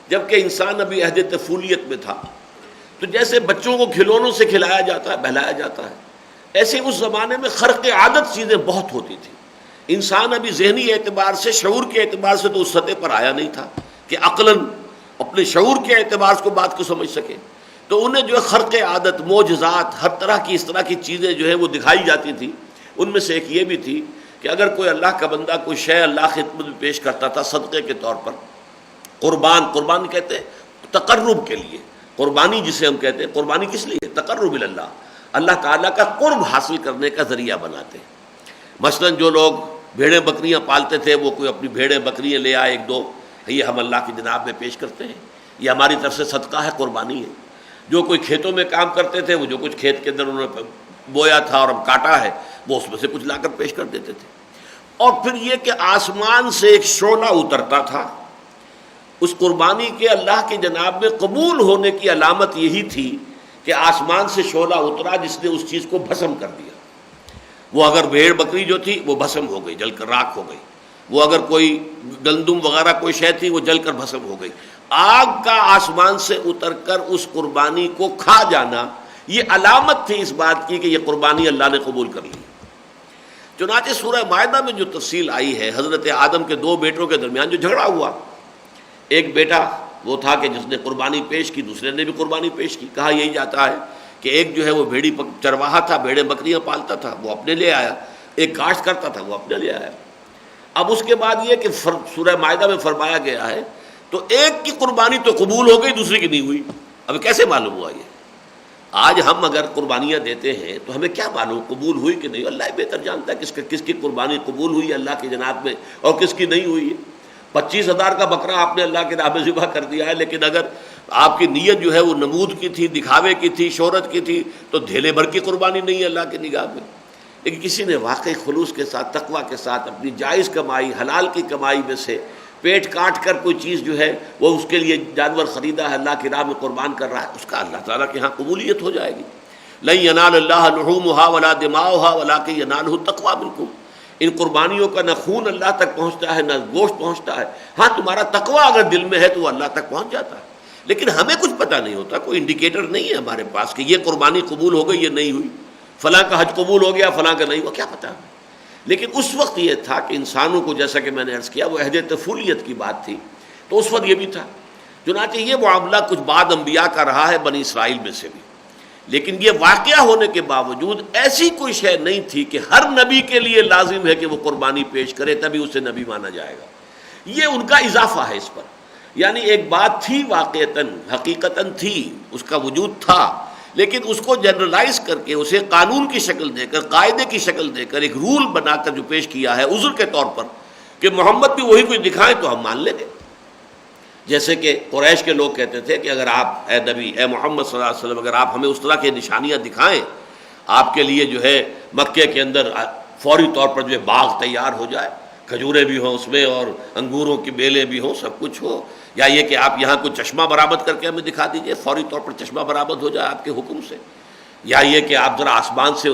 جبکہ انسان ابھی عہد طفولیت میں تھا. تو جیسے بچوں کو کھلونوں سے کھلایا جاتا ہے، بہلایا جاتا ہے، ایسے اس زمانے میں خرق عادت چیزیں بہت ہوتی تھیں. انسان ابھی ذہنی اعتبار سے، شعور کے اعتبار سے تو اس سطح پر آیا نہیں تھا کہ عقلاً اپنے شعور کے اعتبار سے بات کو سمجھ سکے. تو انہیں جو ہے خرق عادت، معجزات، ہر طرح کی اس طرح کی چیزیں جو ہے وہ دکھائی جاتی تھیں. ان میں سے ایک یہ بھی تھی کہ اگر کوئی اللہ کا بندہ کوئی شے اللہ کی خدمت میں پیش کرتا تھا صدقے کے طور پر، قربان کہتے ہیں تقرب کے لیے، قربانی جسے ہم کہتے ہیں، قربانی کس لیے؟ تقرب اللہ، اللہ تعالیٰ کا قرب حاصل کرنے کا ذریعہ بناتے ہیں. مثلاً جو لوگ بھیڑیں بکریاں پالتے تھے، وہ کوئی اپنی بھیڑیں بکریاں لے آئے ایک دو، یہ ہم اللہ کی جناب میں پیش کرتے ہیں، یہ ہماری طرف سے صدقہ ہے، قربانی ہے. جو کوئی کھیتوں میں کام کرتے تھے، وہ جو کچھ کھیت کے اندر انہوں نے بویا تھا اور ہم کاٹا ہے، وہ اس میں سے کچھ لا کر پیش کر دیتے تھے. اور پھر یہ کہ آسمان سے ایک شعلہ اترتا تھا، اس قربانی کے اللہ کی جناب میں قبول ہونے کی علامت یہی تھی کہ آسمان سے شعلہ اترا جس نے اس چیز کو بھسم کر دیا. وہ اگر بھیڑ بکری جو تھی وہ بھسم ہو گئی، جل کر راکھ ہو گئی. وہ اگر کوئی گندم وغیرہ کوئی شے تھی وہ جل کر بھسم ہو گئی. آگ کا آسمان سے اتر کر اس قربانی کو کھا جانا یہ علامت تھی اس بات کی کہ یہ قربانی اللہ نے قبول کر لی. چنانچہ سورہ مائدہ میں جو تفصیل آئی ہے، حضرت آدم کے دو بیٹوں کے درمیان جو جھگڑا ہوا، ایک بیٹا وہ تھا کہ جس نے قربانی پیش کی، دوسرے نے بھی قربانی پیش کی. کہا یہی جاتا ہے کہ ایک جو ہے وہ بھیڑی چرواہا تھا، بھیڑیں بکریاں پالتا تھا، وہ اپنے لے آیا. ایک کاشت کرتا تھا، وہ اپنے لے آیا. اب اس کے بعد یہ کہ سورہ مائدہ میں فرمایا گیا ہے تو ایک کی قربانی تو قبول ہو گئی، دوسری کی نہیں ہوئی. اب کیسے معلوم ہوا یہ؟ آج ہم اگر قربانیاں دیتے ہیں تو ہمیں کیا معلوم قبول ہوئی کہ نہیں؟ اللہ بہتر جانتا ہے کس کی قربانی قبول ہوئی اللہ کی جناب میں اور کس کی نہیں ہوئی ہے. 25,000 کا بکرا آپ نے اللہ کے راہ میں ذبح کر دیا ہے، لیکن اگر آپ کی نیت جو ہے وہ نمود کی تھی، دکھاوے کی تھی، شہرت کی تھی، تو دھیلے بھر کی قربانی نہیں ہے اللہ کی نگاہ میں. لیکن کسی نے واقعی خلوص کے ساتھ، تقویٰ کے ساتھ اپنی جائز کمائی، حلال کی کمائی میں سے پیٹ کاٹ کر کوئی چیز جو ہے وہ اس کے لیے جانور خریدا ہے، اللہ کی راہ میں قربان کر رہا ہے، اس کا اللہ تعالیٰ کے ہاں قبولیت ہو جائے گی. لن ینال اللہ لحومها ولا دماؤها ولکن ینالہ التقویٰ منکم. ان قربانیوں کا نہ خون اللہ تک پہنچتا ہے نہ گوشت پہنچتا ہے. ہاں تمہارا تقویٰ اگر دل میں ہے تو وہ اللہ تک پہنچ جاتا ہے. لیکن ہمیں کچھ پتہ نہیں ہوتا، کوئی انڈیکیٹر نہیں ہے ہمارے پاس کہ یہ قربانی قبول ہو گئی، یہ نہیں ہوئی، فلاں کا حج قبول ہو گیا، فلاں کا نہیں ہوا، کیا پتہ. لیکن اس وقت یہ تھا کہ انسانوں کو، جیسا کہ میں نے عرض کیا، وہ عہد طفولیت کی بات تھی، تو اس وقت یہ بھی تھا. چنانچہ یہ معاملہ کچھ بعد انبیاء کا رہا ہے، بنی اسرائیل میں سے بھی. لیکن یہ واقعہ ہونے کے باوجود ایسی کوئی شے نہیں تھی کہ ہر نبی کے لیے لازم ہے کہ وہ قربانی پیش کرے تبھی اسے نبی مانا جائے گا. یہ ان کا اضافہ ہے اس پر. یعنی ایک بات تھی واقعتاً، حقیقتاً تھی، اس کا وجود تھا، لیکن اس کو جنرلائز کر کے، اسے قانون کی شکل دے کر، قاعدے کی شکل دے کر، ایک رول بنا کر جو پیش کیا ہے عذر کے طور پر کہ محمد بھی وہی کچھ دکھائیں تو ہم مان لیں گے. جیسے کہ قریش کے لوگ کہتے تھے کہ اگر آپ، اے نبی، اے محمد صلی اللہ علیہ وسلم، اگر آپ ہمیں اس طرح کی نشانیاں دکھائیں، آپ کے لیے جو ہے مکے کے اندر فوری طور پر جو ہے باغ تیار ہو جائے، کھجوریں بھی ہوں اس میں اور انگوروں کی بیلیں بھی ہوں، سب کچھ ہو، یا یہ کہ آپ یہاں کوئی چشمہ برآمد کر کے ہمیں دکھا دیجئے، فوری طور پر چشمہ برآمد ہو جائے آپ کے حکم سے، یا یہ کہ آپ ذرا آسمان سے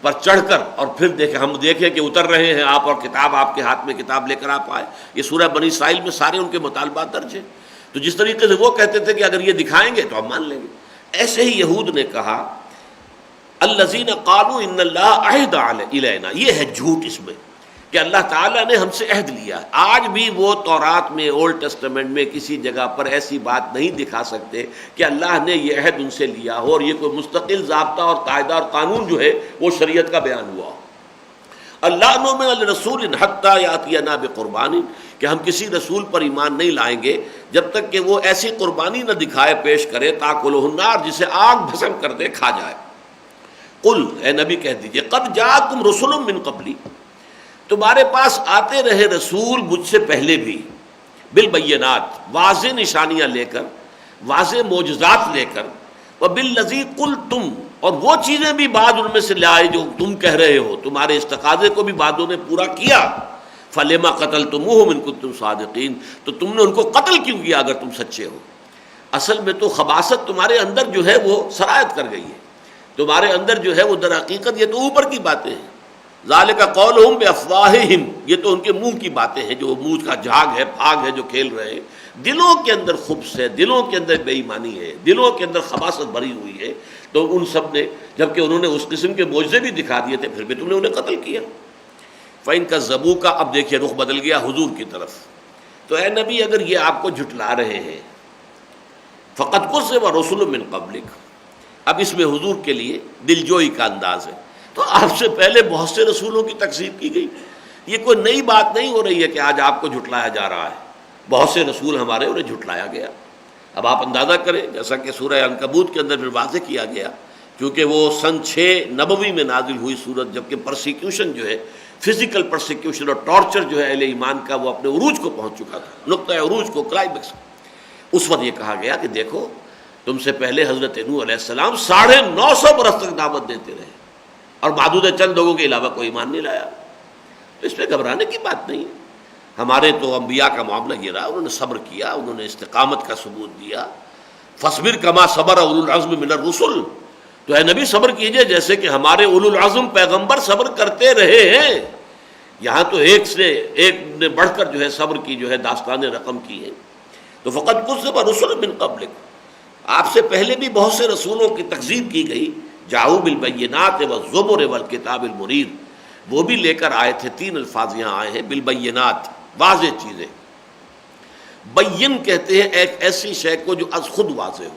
پر چڑھ کر اور پھر ہم دیکھیں کہ اتر رہے ہیں آپ اور کتاب آپ کے ہاتھ میں کتاب لے کر آپ آئے. یہ سورہ بنی اسرائیل میں سارے ان کے مطالبات درج ہیں. تو جس طریقے سے وہ کہتے تھے کہ اگر یہ دکھائیں گے تو ہم مان لیں گے، ایسے ہی یہود نے کہا الذین قالوا ان اللہ عہد الینا، یہ ہے جھوٹ اس میں کہ اللہ تعالیٰ نے ہم سے عہد لیا. آج بھی وہ تورات میں، اولڈ ٹیسٹمنٹ میں کسی جگہ پر ایسی بات نہیں دکھا سکتے کہ اللہ نے یہ عہد ان سے لیا ہو اور یہ کوئی مستقل ضابطہ اور قاعدہ اور قانون جو ہے وہ شریعت کا بیان ہوا ہو. اللہ نؤمن لرسول حتی یاتینا بقربان، کہ ہم کسی رسول پر ایمان نہیں لائیں گے جب تک کہ وہ ایسی قربانی نہ دکھائے، پیش کرے تاکلہ النار، جسے آگ بھسم کر دے، کھا جائے. قل، اے نبی کہہ دیجئے، قد جاءکم رسل من قبلی، تمہارے پاس آتے رہے رسول مجھ سے پہلے بھی، بالبینات، واضح نشانیاں لے کر، واضح معجزات لے کر، وبالذی قلتم، اور وہ چیزیں بھی بعد ان میں سے لائے جو تم کہہ رہے ہو، تمہارے اس تقاضے کو بھی بعدوں نے پورا کیا. فلما قتلتموہم ان کنتم صادقین، تو تم نے ان کو قتل کیوں کیا اگر تم سچے ہو؟ اصل میں تو خباثت تمہارے اندر جو ہے وہ سرایت کر گئی ہے، تمہارے اندر جو ہے وہ در حقیقت یہ تو اوپر کی باتیں ہیں. ذالک قولہم بافواہہم، یہ تو ان کے منہ کی باتیں ہیں، جو منہ کا جھاگ ہے، پھاگ ہے جو کھیل رہے ہیں. دلوں کے اندر خبث ہے، دلوں کے اندر بے ایمانی ہے، دلوں کے اندر خباثت بھری ہوئی ہے. تو ان سب نے، جبکہ انہوں نے اس قسم کے معجزے بھی دکھا دیے تھے، پھر بھی تم نے انہیں قتل کیا. فَإِن كَذَّبُوكَ، اب دیکھیے رخ بدل گیا حضور کی طرف. تو اے نبی اگر یہ آپ کو جھٹلا رہے ہیں، فَقَدْ كُذِّبَ رُسُلٌ مِّن قَبْلِكَ، اب اس میں حضور کے لیے دلجوئی کا انداز ہے. تو آپ سے پہلے بہت سے رسولوں کی تکذیب کی گئی، یہ کوئی نئی بات نہیں ہو رہی ہے کہ آج آپ کو جھٹلایا جا رہا ہے. بہت سے رسول ہمارے انہیں جھٹلایا گیا. اب آپ اندازہ کریں، جیسا کہ سورہ عنکبوت کے اندر پھر واضح کیا گیا، کیونکہ وہ سن 6 نبوی میں نازل ہوئی سورت، جبکہ پرسیکیوشن جو ہے، فزیکل پرسیکیوشن اور ٹارچر جو ہے اہل ایمان کا، وہ اپنے عروج کو پہنچ چکا تھا، نقطۂ عروج کو، کلائمیکس. اس وقت یہ کہا گیا کہ دیکھو تم سے پہلے حضرت نوح علیہ السلام 950 برس تک دعوت دیتے رہے اور معدود چند لوگوں کے علاوہ کوئی ایمان نہیں لایا. تو اس میں گھبرانے کی بات نہیں ہے. ہمارے تو انبیاء کا معاملہ یہ رہا، انہوں نے صبر کیا، انہوں نے استقامت کا ثبوت دیا. فاصبر کما صبر اولو العزم من الرسل، تو اے نبی صبر کیجئے جیسے کہ ہمارے اولو العزم پیغمبر صبر کرتے رہے ہیں. یہاں تو ایک سے ایک نے بڑھ کر جو ہے صبر کی جو ہے داستانیں رقم کی ہیں. تو فقط کذب رسل من قبلک، آپ سے پہلے بھی بہت سے رسولوں کی تکذیب کی گئی. جاؤ بالبینات والزبر والکتاب المنیر، وہ بھی لے کر آئے تھے. 3 الفاظ یہاں آئے ہیں، بالبینات، واضح چیزیں. بین کہتے ہیں ایک ایسی شے کو جو از خود واضح ہو.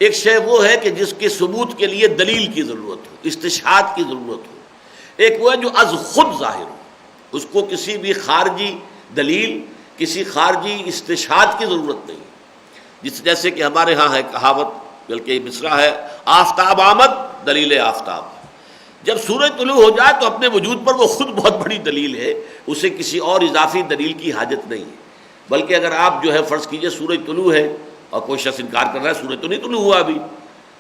ایک شے وہ ہے کہ جس کے ثبوت کے لیے دلیل کی ضرورت ہو، استشہاد کی ضرورت ہو. ایک وہ ہے جو از خود ظاہر ہو، اس کو کسی بھی خارجی دلیل، کسی خارجی استشہاد کی ضرورت نہیں. جیسے کہ ہمارے ہاں ہے کہاوت، بلکہ یہ مصرع ہے، آفتاب آمد دلیل آفتاب. جب سورج طلوع ہو جائے تو اپنے وجود پر وہ خود بہت بڑی دلیل ہے، اسے کسی اور اضافی دلیل کی حاجت نہیں ہے. بلکہ اگر آپ جو ہے فرض کیجئے سورج طلوع ہے اور کوئی شخص انکار کر رہا ہے سورج تو نہیں طلوع ہوا ابھی،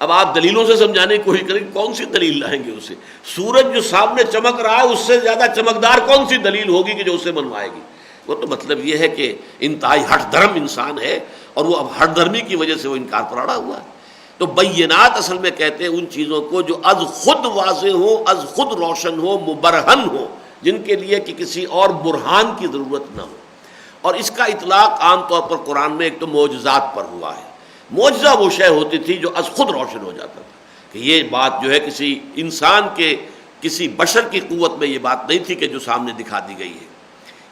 اب آپ دلیلوں سے سمجھانے کی کوشش کریں، کون سی دلیل لائیں گے اسے؟ سورج جو سامنے چمک رہا ہے اس سے زیادہ چمکدار کون سی دلیل ہوگی کہ جو اسے منوائے گی؟ وہ تو مطلب یہ ہے کہ انتہائی ہٹ دھرم انسان ہے، اور وہ اب ہٹ دھرمی کی وجہ سے وہ انکار پر اڑا ہوا ہے. تو بینات اصل میں کہتے ہیں ان چیزوں کو جو از خود واضح ہو، از خود روشن ہو، مبرہن ہو، جن کے لیے کہ کسی اور برہان کی ضرورت نہ ہو. اور اس کا اطلاق عام طور پر قرآن میں ایک تو معجزات پر ہوا ہے. معجزہ وہ شے ہوتی تھی جو از خود روشن ہو جاتا تھا کہ یہ بات جو ہے کسی انسان کے، کسی بشر کی قوت میں یہ بات نہیں تھی کہ جو سامنے دکھا دی گئی ہے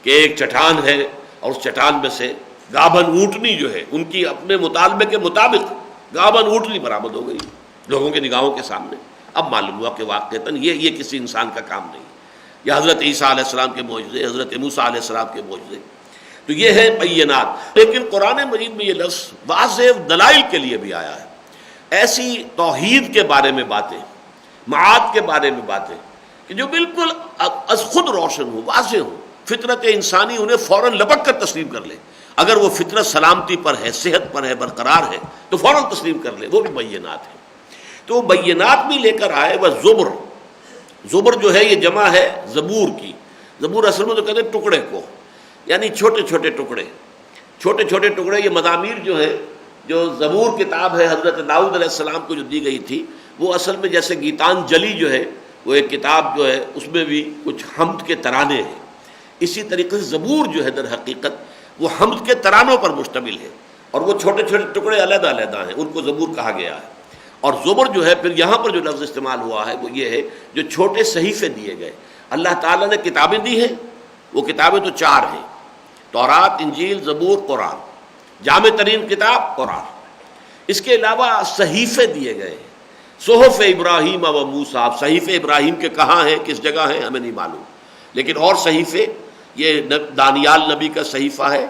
کہ ایک چٹان ہے اور اس چٹان میں سے گابھن اونٹنی جو ہے ان کی اپنے مطالبے کے مطابق گابھن اونٹنی برآمد ہو گئی لوگوں کے نگاہوں کے سامنے. اب معلوم ہوا کہ واقعتاً یہ کسی انسان کا کام نہیں. یا حضرت عیسیٰ علیہ السلام کے معجزے، حضرت موسیٰ علیہ السلام کے معجزے، تو یہ ہے بینات. لیکن قرآن مجید میں یہ لفظ واضح دلائل کے لیے بھی آیا ہے. ایسی توحید کے بارے میں باتیں، معاد کے بارے میں باتیں کہ جو بالکل از خود روشن ہو، واضح ہو، فطرت انسانی انہیں فوراً لپک کر تسلیم کر لے. اگر وہ فطرت سلامتی پر ہے، صحت پر ہے، برقرار ہے تو فوراً تسلیم کر لے، وہ بھی بینات ہے. تو وہ بینات بھی لے کر آئے. وہ زبر، زبر جو ہے یہ جمع ہے زبور کی. زبور اصل میں تو کہتے ہیں ٹکڑے کو، یعنی چھوٹے چھوٹے ٹکڑے، چھوٹے چھوٹے ٹکڑے. یہ مزامیر جو ہے، جو زبور کتاب ہے حضرت داؤد علیہ السلام کو جو دی گئی تھی، وہ اصل میں جیسے گیتانجلی جو ہے وہ ایک کتاب جو ہے اس میں بھی کچھ حمد کے ترانے ہیں، اسی طریقے سے زبور جو ہے در حقیقت وہ حمد کے ترانوں پر مشتمل ہے، اور وہ چھوٹے چھوٹے ٹکڑے علیحدہ علیحدہ ہیں، ان کو زبور کہا گیا ہے. اور زبر جو ہے پھر یہاں پر جو لفظ استعمال ہوا ہے وہ یہ ہے جو چھوٹے صحیفے دیے گئے. اللہ تعالیٰ نے کتابیں دی ہیں، وہ کتابیں تو 4 ہیں، تورات، انجیل، زبور، قرآن. جامع ترین کتاب قرآن. اس کے علاوہ صحیفے دیے گئے ہیں. صحف ابراہیم و موسیٰ. اب صحیفے ابراہیم کے کہاں ہیں، کس جگہ ہیں، ہمیں نہیں معلوم، لیکن اور صحیفے، یہ دانیال نبی کا صحیفہ ہے،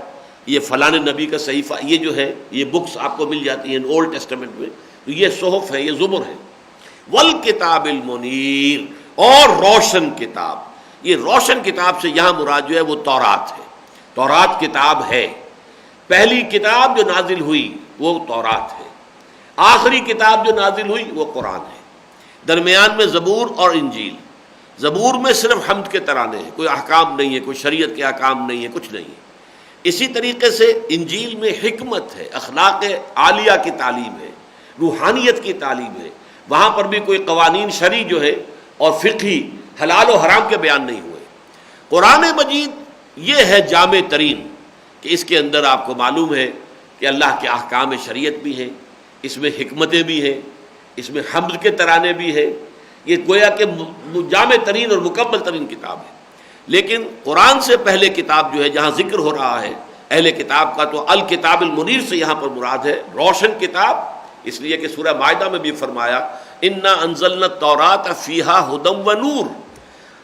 یہ فلاں نبی کا صحیفہ، یہ جو ہے یہ بکس آپ کو مل جاتی ہیں اولڈ ٹیسٹمنٹ میں. تو یہ صحف ہے، یہ زبر ہے. والکتاب المنیر، اور روشن کتاب. یہ روشن کتاب سے یہاں مراد جو ہے وہ تورات ہے. تورات کتاب ہے، پہلی کتاب جو نازل ہوئی وہ تورات ہے، آخری کتاب جو نازل ہوئی وہ قرآن ہے، درمیان میں زبور اور انجیل۔ زبور میں صرف حمد کے ترانے ہیں، کوئی احکام نہیں ہے، کوئی شریعت کے احکام نہیں ہے، کچھ نہیں ہے۔ اسی طریقے سے انجیل میں حکمت ہے، اخلاق عالیہ کی تعلیم ہے، روحانیت کی تعلیم ہے، وہاں پر بھی کوئی قوانین شرعی جو ہے اور فقہی حلال و حرام کے بیان نہیں ہوئے۔ قرآن مجید یہ ہے جامع ترین کہ اس کے اندر آپ کو معلوم ہے کہ اللہ کے احکام شریعت بھی ہیں، اس میں حکمتیں بھی ہیں، اس میں حمد کے ترانے بھی ہیں، یہ گویا کہ جامع ترین اور مکمل ترین کتاب ہے۔ لیکن قرآن سے پہلے کتاب جو ہے جہاں ذکر ہو رہا ہے اہل کتاب کا، تو الکتاب المنیر سے یہاں پر مراد ہے روشن کتاب، اس لیے کہ سورہ مائدہ میں بھی فرمایا انا انزلنا التوراۃ فیہا ھدی و نور،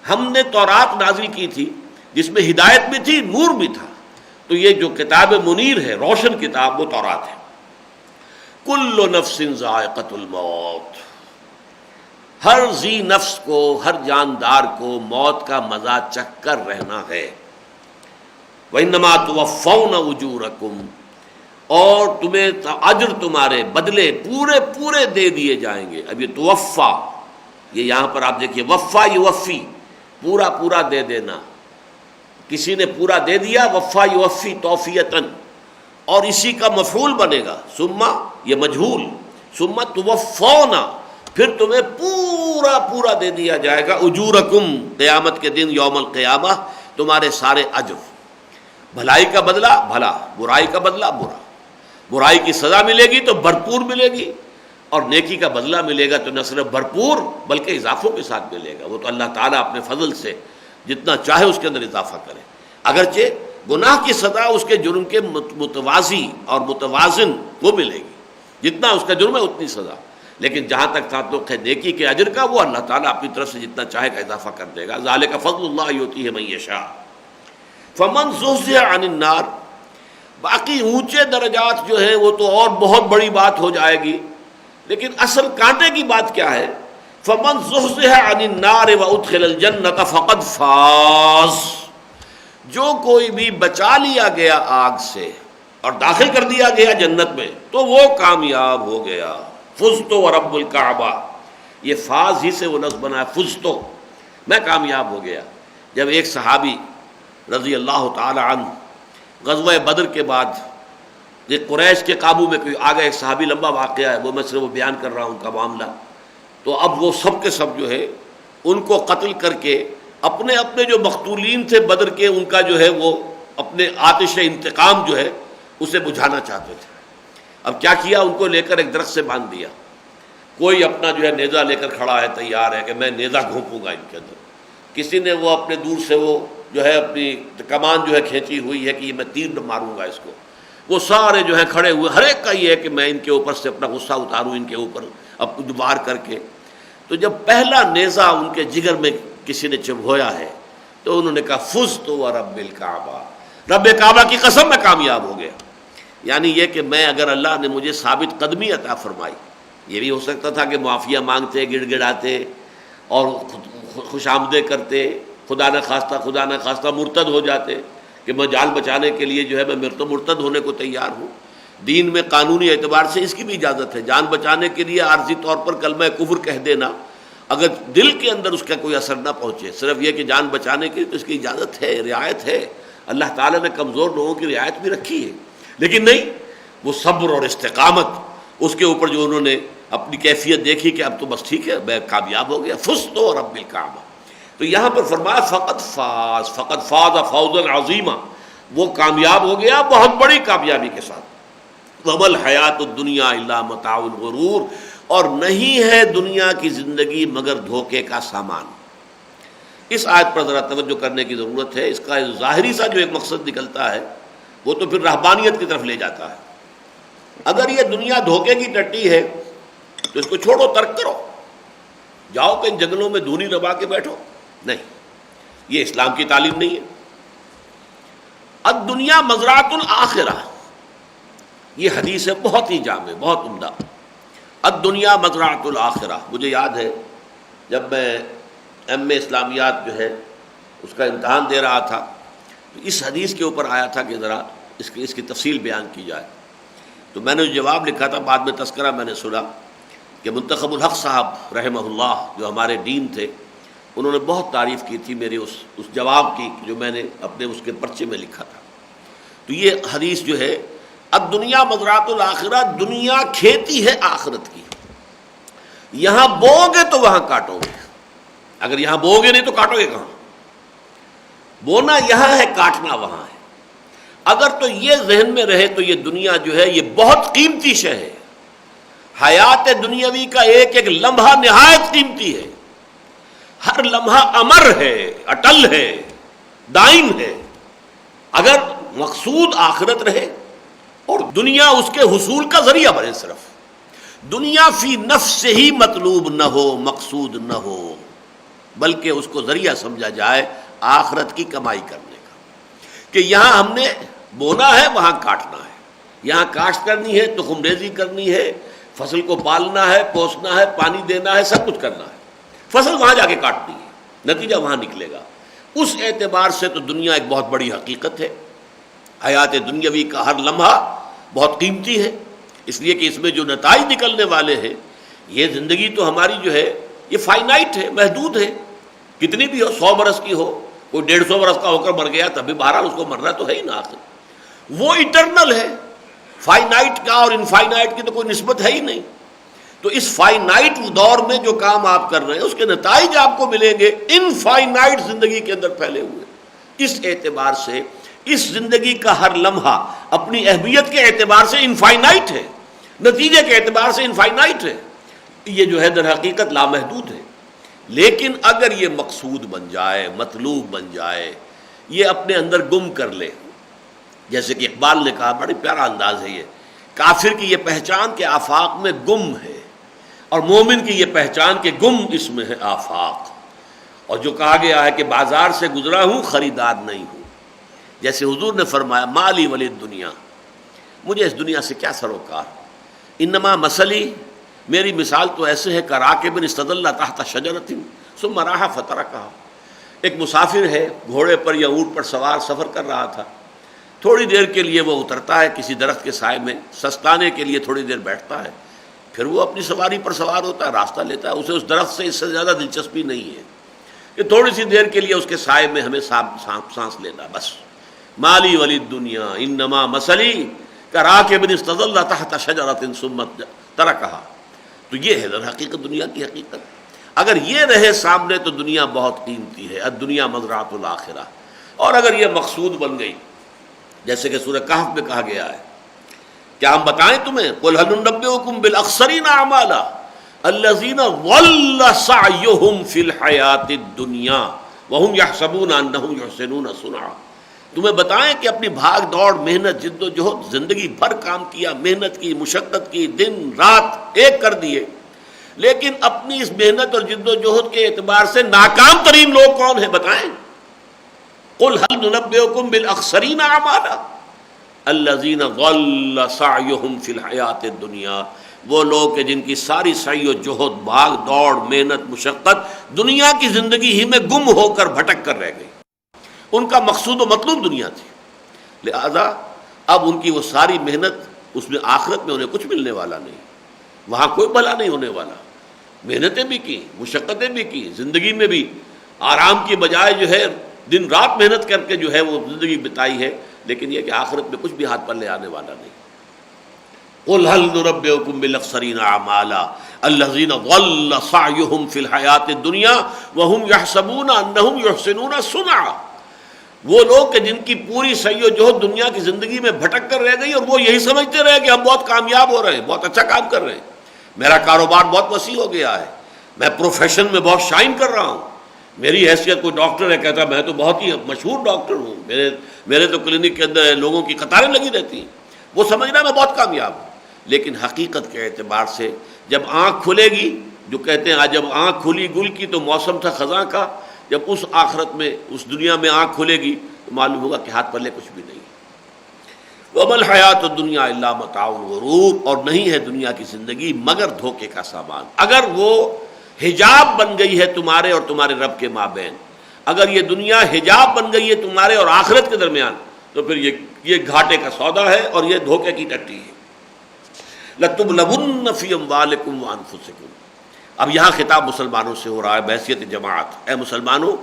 ہم نے تورات نازل کی تھی جس میں ہدایت بھی تھی، نور بھی تھا۔ تو یہ جو کتاب منیر ہے، روشن کتاب، وہ تورات ہے۔ کل نفس ذائقۃ الموت، ہر ذی نفس کو، ہر جاندار کو موت کا مزہ چکھ کر رہنا ہے۔ وَإِنَّمَا تُوَفَّوْنَ أُجُورَكُمْ، اور تمہیں اجر، تمہارے بدلے پورے پورے دے دیے جائیں گے۔ اب یہ توفا، یہ یہاں پر آپ دیکھیے وفا یوفی، پورا پورا دے دینا، کسی نے پورا دے دیا، وفا یوفی توفیتن، اور اسی کا مفعول بنے گا ثم، یہ مجہول، ثم توفونا، پھر تمہیں پورا پورا دے دیا جائے گا، اجورکم، قیامت کے دن یوم القیامہ، تمہارے سارے اجر، بھلائی کا بدلہ بھلا، برائی کا بدلہ برا، برائی کی سزا ملے گی تو بھرپور ملے گی، اور نیکی کا بدلہ ملے گا تو نہ صرف بھرپور بلکہ اضافوں کے ساتھ ملے گا۔ وہ تو اللہ تعالیٰ اپنے فضل سے جتنا چاہے اس کے اندر اضافہ کرے، اگرچہ گناہ کی سزا اس کے جرم کے متوازی اور متوازن وہ ملے گی، جتنا اس کا جرم ہے اتنی سزا، لیکن جہاں تک تعلق ہے نیکی کے اجر کا، وہ اللہ تعالیٰ اپنی طرف سے جتنا چاہے گا اضافہ کر دے گا۔ ذالک فضل اللہ یؤتیہ من یشاء۔ فمن زحزح عن النار، باقی اونچے درجات جو ہیں وہ تو اور بہت بڑی بات ہو جائے گی، لیکن اصل کانٹے کی بات کیا ہے؟ فمن زحزح عن النار وادخل الجنۃ فقد فاز، جو کوئی بھی بچا لیا گیا آگ سے اور داخل کر دیا گیا جنت میں تو وہ کامیاب ہو گیا۔ فزتو ورب الکعبہ، یہ فاز ہی سے وہ لفظ بنا ہے، فزتو، میں کامیاب ہو گیا۔ جب ایک صحابی رضی اللہ تعالی عنہ غزوہ بدر کے بعد یہ قریش کے قابو میں کوئی آگے، ایک صحابی، لمبا واقعہ ہے وہ، میں صرف وہ بیان کر رہا ہوں ان کا معاملہ، تو اب وہ سب کے سب جو ہے ان کو قتل کر کے اپنے اپنے جو مقتولین تھے بدر کے، ان کا جو ہے وہ اپنے آتش انتقام جو ہے اسے بجھانا چاہتے تھے۔ اب کیا کیا، ان کو لے کر ایک درخت سے باندھ دیا، کوئی اپنا جو ہے نیزہ لے کر کھڑا ہے، تیار ہے کہ میں نیزہ گھونپوں گا ان کے اندر، کسی نے وہ اپنے دور سے وہ جو ہے اپنی کمان جو ہے کھینچی ہوئی ہے کہ یہ میں تیر ماروں گا اس کو، وہ سارے جو ہے کھڑے ہوئے، ہر ایک کا یہ ہے کہ میں ان کے اوپر سے اپنا غصہ اتاروں، ان کے اوپر اب وار کر کے۔ تو جب پہلا نیزہ ان کے جگر میں کسی نے چبھویا ہے تو انہوں نے کہا فزت ورب الکعبہ، رب کعبہ کی قسم میں کامیاب ہو گیا۔ یعنی یہ کہ میں، اگر اللہ نے مجھے ثابت قدمی عطا فرمائی، یہ بھی ہو سکتا تھا کہ معافیہ مانگتے، گڑ گڑاتے اور خوش آمدیں کرتے، خدا نہ خواستہ مرتد ہو جاتے کہ میں جان بچانے کے لیے جو ہے میں تو مرتد ہونے کو تیار ہوں۔ دین میں قانونی اعتبار سے اس کی بھی اجازت ہے، جان بچانے کے لیے عارضی طور پر کلمہ کفر کہہ دینا، اگر دل کے اندر اس کا کوئی اثر نہ پہنچے، صرف یہ کہ جان بچانے کے لیے تو اس کی اجازت ہے، رعایت ہے، اللہ تعالیٰ نے کمزور لوگوں کی رعایت بھی رکھی ہے، لیکن نہیں، وہ صبر اور استقامت، اس کے اوپر جو انہوں نے اپنی کیفیت دیکھی کہ اب تو بس ٹھیک ہے میں کامیاب ہو گیا، فزت ورب الکعبہ۔ تو یہاں پر فرمایا فقط فاز فوزا عظیما، وہ کامیاب ہو گیا بہت بڑی کامیابی کے ساتھ۔ وَمَا الْحَيَاةُ الدُّنْيَا إِلَّا مَتَاعُ الْغُرُورِ، اور نہیں ہے دنیا کی زندگی مگر دھوکے کا سامان۔ اس آیت پر ذرا توجہ کرنے کی ضرورت ہے، اس کا ظاہری سا جو ایک مقصد نکلتا ہے وہ تو پھر رہبانیت کی طرف لے جاتا ہے۔ اگر یہ دنیا دھوکے کی ٹٹی ہے تو اس کو چھوڑو، ترک کرو، جاؤ کہ ان جنگلوں میں دھونی دبا کے بیٹھو، نہیں، یہ اسلام کی تعلیم نہیں ہے۔ الدنیا مزرعۃ الآخرہ، یہ حدیث ہے بہت ہی جامع، بہت عمدہ۔ الدنیا مزرعۃ الآخرہ، مجھے یاد ہے جب میں ایم اے اسلامیات جو ہے اس کا امتحان دے رہا تھا تو اس حدیث کے اوپر آیا تھا کہ ذرا اس کی تفصیل بیان کی جائے تو میں نے جو جواب لکھا تھا، بعد میں تذکرہ میں نے سنا کہ منتخب الحق صاحب رحمہ اللہ جو ہمارے ڈین تھے، انہوں نے بہت تعریف کی تھی میرے اس جواب کی جو میں نے اپنے اس کے پرچے میں لکھا تھا۔ تو یہ حدیث جو ہے، الدنیا مزرعۃ الآخرہ، دنیا کھیتی ہے آخرت کی، یہاں بو گے تو وہاں کاٹو گے، اگر یہاں بو گے نہیں تو کاٹو گے کہاں؟ بونا یہاں ہے، کاٹنا وہاں ہے۔ اگر تو یہ ذہن میں رہے تو یہ دنیا جو ہے یہ بہت قیمتی شے ہے، حیات دنیاوی کا ایک ایک لمحہ نہایت قیمتی ہے، ہر لمحہ امر ہے، اٹل ہے، دائم ہے۔ اگر مقصود آخرت رہے اور دنیا اس کے حصول کا ذریعہ بنے، صرف دنیا فی نفس سے ہی مطلوب نہ ہو، مقصود نہ ہو، بلکہ اس کو ذریعہ سمجھا جائے آخرت کی کمائی کرنے کا، کہ یہاں ہم نے بونا ہے، وہاں کاٹنا ہے، یہاں کاشت کرنی ہے، تخم ریزی کرنی ہے، فصل کو پالنا ہے، پوسنا ہے، پانی دینا ہے، سب کچھ کرنا ہے، فصل وہاں جا کے کاٹنی ہے، نتیجہ وہاں نکلے گا۔ اس اعتبار سے تو دنیا ایک بہت بڑی حقیقت ہے، حیات دنیاوی کا ہر لمحہ بہت قیمتی ہے، اس لیے کہ اس میں جو نتائج نکلنے والے ہیں، یہ زندگی تو ہماری جو ہے یہ فائنائٹ ہے، محدود ہے، کتنی بھی ہو، 100 برس کی ہو، کوئی 150 برس کا ہو کر مر گیا تب بھی بہرحال اس کو مرنا تو ہے ہی نا، آخر وہ ایٹرنل ہے، فائنائٹ کا اور انفائنائٹ کی تو کوئی نسبت ہے ہی نہیں۔ تو اس فائنائٹ دور میں جو کام آپ کر رہے ہیں اس کے نتائج آپ کو ملیں گے انفائنائٹ زندگی کے اندر پھیلے ہوئے۔ اس اعتبار سے اس زندگی کا ہر لمحہ اپنی اہمیت کے اعتبار سے انفائنائٹ ہے، نتیجے کے اعتبار سے انفائنائٹ ہے، یہ جو ہے در حقیقت لامحدود ہے۔ لیکن اگر یہ مقصود بن جائے، مطلوب بن جائے، یہ اپنے اندر گم کر لے، جیسے کہ اقبال نے کہا، بڑی پیارا انداز ہے یہ، کافر کی یہ پہچان کہ آفاق میں گم ہے، اور مومن کی یہ پہچان کہ گم اس میں ہے آفاق، اور جو کہا گیا ہے کہ بازار سے گزرا ہوں خریدار نہیں ہوں، جیسے حضور نے فرمایا مالی ولی دنیا، مجھے اس دنیا سے کیا سروکار، انما مثلی، میری مثال تو ایسے ہے کراکب استدل تحت شجرۃ ثم راح فترکھا، ایک مسافر ہے، گھوڑے پر یا اونٹ پر سوار سفر کر رہا تھا، تھوڑی دیر کے لیے وہ اترتا ہے کسی درخت کے سائے میں، سستانے کے لیے تھوڑی دیر بیٹھتا ہے، پھر وہ اپنی سواری پر سوار ہوتا ہے، راستہ لیتا ہے، اسے اس درخت سے اس سے زیادہ دلچسپی نہیں ہے کہ تھوڑی سی دیر کے لیے اس کے سائے میں ہمیں سانس لینا، بس۔ مالی ولی دنیا انما مثلی کراکب استظل تحت شجرۃ ثم ترکھا، تو یہ ہے در حقیقت دنیا کی حقیقت۔ اگر یہ رہے سامنے تو دنیا بہت قیمتی ہے، الدنیا مزرعۃ الآخرہ، اور اگر یہ مقصود بن گئی، جیسے کہ سورہ کہف میں کہا گیا ہے، کیا ہم بتائیں تمہیں، قل هل ننبئکم بالاخسرین اعمالا الذین ضل سعیہم فی الحیاۃ الدنیا وہم یحسبون انہم یحسنون صنعا، تمہیں بتائیں کہ اپنی بھاگ دوڑ، محنت، جد و جہد، زندگی بھر کام کیا، محنت کی، مشقت کی، دن رات ایک کر دیے، لیکن اپنی اس محنت اور جد و جہد کے اعتبار سے ناکام ترین لوگ کون ہیں بتائیں؟ قل هل ننبئکم بالاخسرین اعمالا الذین ضل سعیہم فی الحیاۃ الدنیا، وہ لوگ کہ جن کی ساری سعی و جہد، بھاگ دوڑ، محنت، مشقت دنیا کی زندگی ہی میں گم ہو کر بھٹک کر رہ گئی، ان کا مقصود و مطلوب دنیا تھی، لہذا اب ان کی وہ ساری محنت، اس میں آخرت میں انہیں کچھ ملنے والا نہیں، وہاں کوئی بھلا نہیں ہونے والا۔ محنتیں بھی کی، مشقتیں بھی کی، زندگی میں بھی آرام کی بجائے جو ہے دن رات محنت کر کے جو ہے وہ زندگی بتائی ہے، لیکن یہ کہ آخرت میں کچھ بھی ہاتھ پر لے آنے والا نہیں۔ قل هل ننبئکم بالاخسرین اعمالا الذین ضل سعیہم فی الحیاۃ الدنیا وہم یحسبون انہم یحسنون صنعا، وہ لوگ کہ جن کی پوری سعی و جہد دنیا کی زندگی میں بھٹک کر رہ گئی اور وہ یہی سمجھتے رہے کہ ہم بہت کامیاب ہو رہے ہیں، بہت اچھا کام کر رہے ہیں، میرا کاروبار بہت وسیع ہو گیا ہے، میں پروفیشن میں بہت شائن کر رہا ہوں، میری حیثیت، کوئی ڈاکٹر ہے کہتا میں تو بہت ہی مشہور ڈاکٹر ہوں، میرے تو کلینک کے اندر لوگوں کی قطاریں لگی رہتی ہیں، وہ سمجھنا میں بہت کامیاب ہوں، لیکن حقیقت کے اعتبار سے جب آنکھ کھلے گی، جو کہتے ہیں آج جب آنکھ کھلی گل کی تو موسم تھا خزاں کا، جب اس آخرت میں، اس دنیا میں آنکھ کھلے گی تو معلوم ہوگا کہ ہاتھ پلے کچھ بھی نہیں۔ وَمَا الْحَيَاةُ الدُّنْيَا إِلَّا مَتَاعُ الْغُرُورِ، اور نہیں ہے دنیا کی زندگی مگر دھوکے کا سامان۔ اگر وہ حجاب بن گئی ہے تمہارے اور تمہارے رب کے مابین، اگر یہ دنیا حجاب بن گئی ہے تمہارے اور آخرت کے درمیان، تو پھر یہ گھاٹے کا سودا ہے اور یہ دھوکے کی ٹٹی ہے۔ لَتُبْلَوُنَّ فِي أَمْوَالِكُمْ وَأَنفُسِكُمْ۔ اب یہاں خطاب مسلمانوں سے ہو رہا ہے بحیثیت جماعت۔ اے مسلمانوں،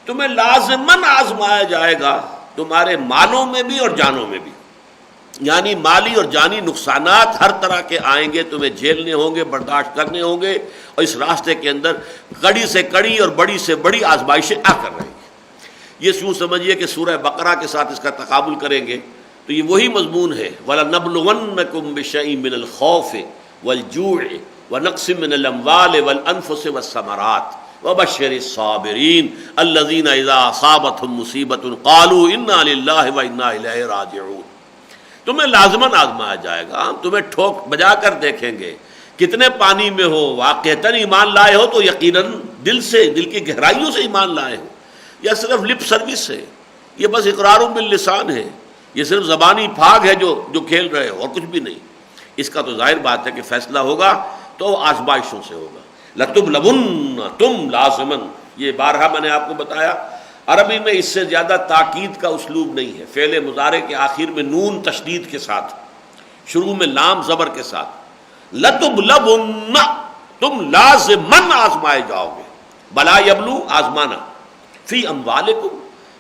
تمہیں لازماً آزمایا جائے گا، تمہارے مالوں میں بھی اور جانوں میں بھی، یعنی مالی اور جانی نقصانات ہر طرح کے آئیں گے، تمہیں جھیلنے ہوں گے، برداشت کرنے ہوں گے، اور اس راستے کے اندر کڑی سے کڑی اور بڑی سے بڑی آزمائشیں آ کر رہیں گی۔ یہ یوں سمجھیے کہ سورہ بقرہ کے ساتھ اس کا تقابل کریں گے تو یہ وہی مضمون ہے، وَلَنَبْلُوَنَّكُمْ بِشَيْءٍ مِّنَ الْخَوْفِ وَالْجُوعِ وَنَقْصٍ مِّنَ الْأَمْوَالِ وَالْأَنفُسِ وَالثَّمَرَاتِ وَبَشِّرِ الصَّابِرِينَ الَّذِينَ إِذَا أَصَابَتْهُمْ مُصِيبَةٌ قَالُوا إِنَّا لِلَّهِ وَإِنَّا إِلَيْهِ راجعون۔ تمہیں لازماً آزمایا جائے گا، ہم تمہیں ٹھوک بجا کر دیکھیں گے، کتنے پانی میں ہو، واقعتاً ایمان لائے ہو تو یقیناً دل سے، دل کی گہرائیوں سے ایمان لائے ہو، یا صرف لپ سروس ہے، یہ بس اقرار باللسان ہے، یہ صرف زبانی پھاگ ہے جو کھیل رہے ہو اور کچھ بھی نہیں۔ اس کا تو ظاہر بات ہے کہ فیصلہ ہوگا تو آزمائشوں سے ہوگا۔ لَتُبْلَوُنَّ، تم لازماً، یہ بارہا میں نے آپ کو بتایا عربی میں اس سے زیادہ تاکید کا اسلوب نہیں ہے۔ فعل مضارع کے آخر میں نون تشدید کے ساتھ، شروع میں لام زبر کے ساتھ، لَتُبْلَوُنَّ، تم لازماً آزمائے جاؤ گے، بلا یبلو آزمانا، فی اموالکم،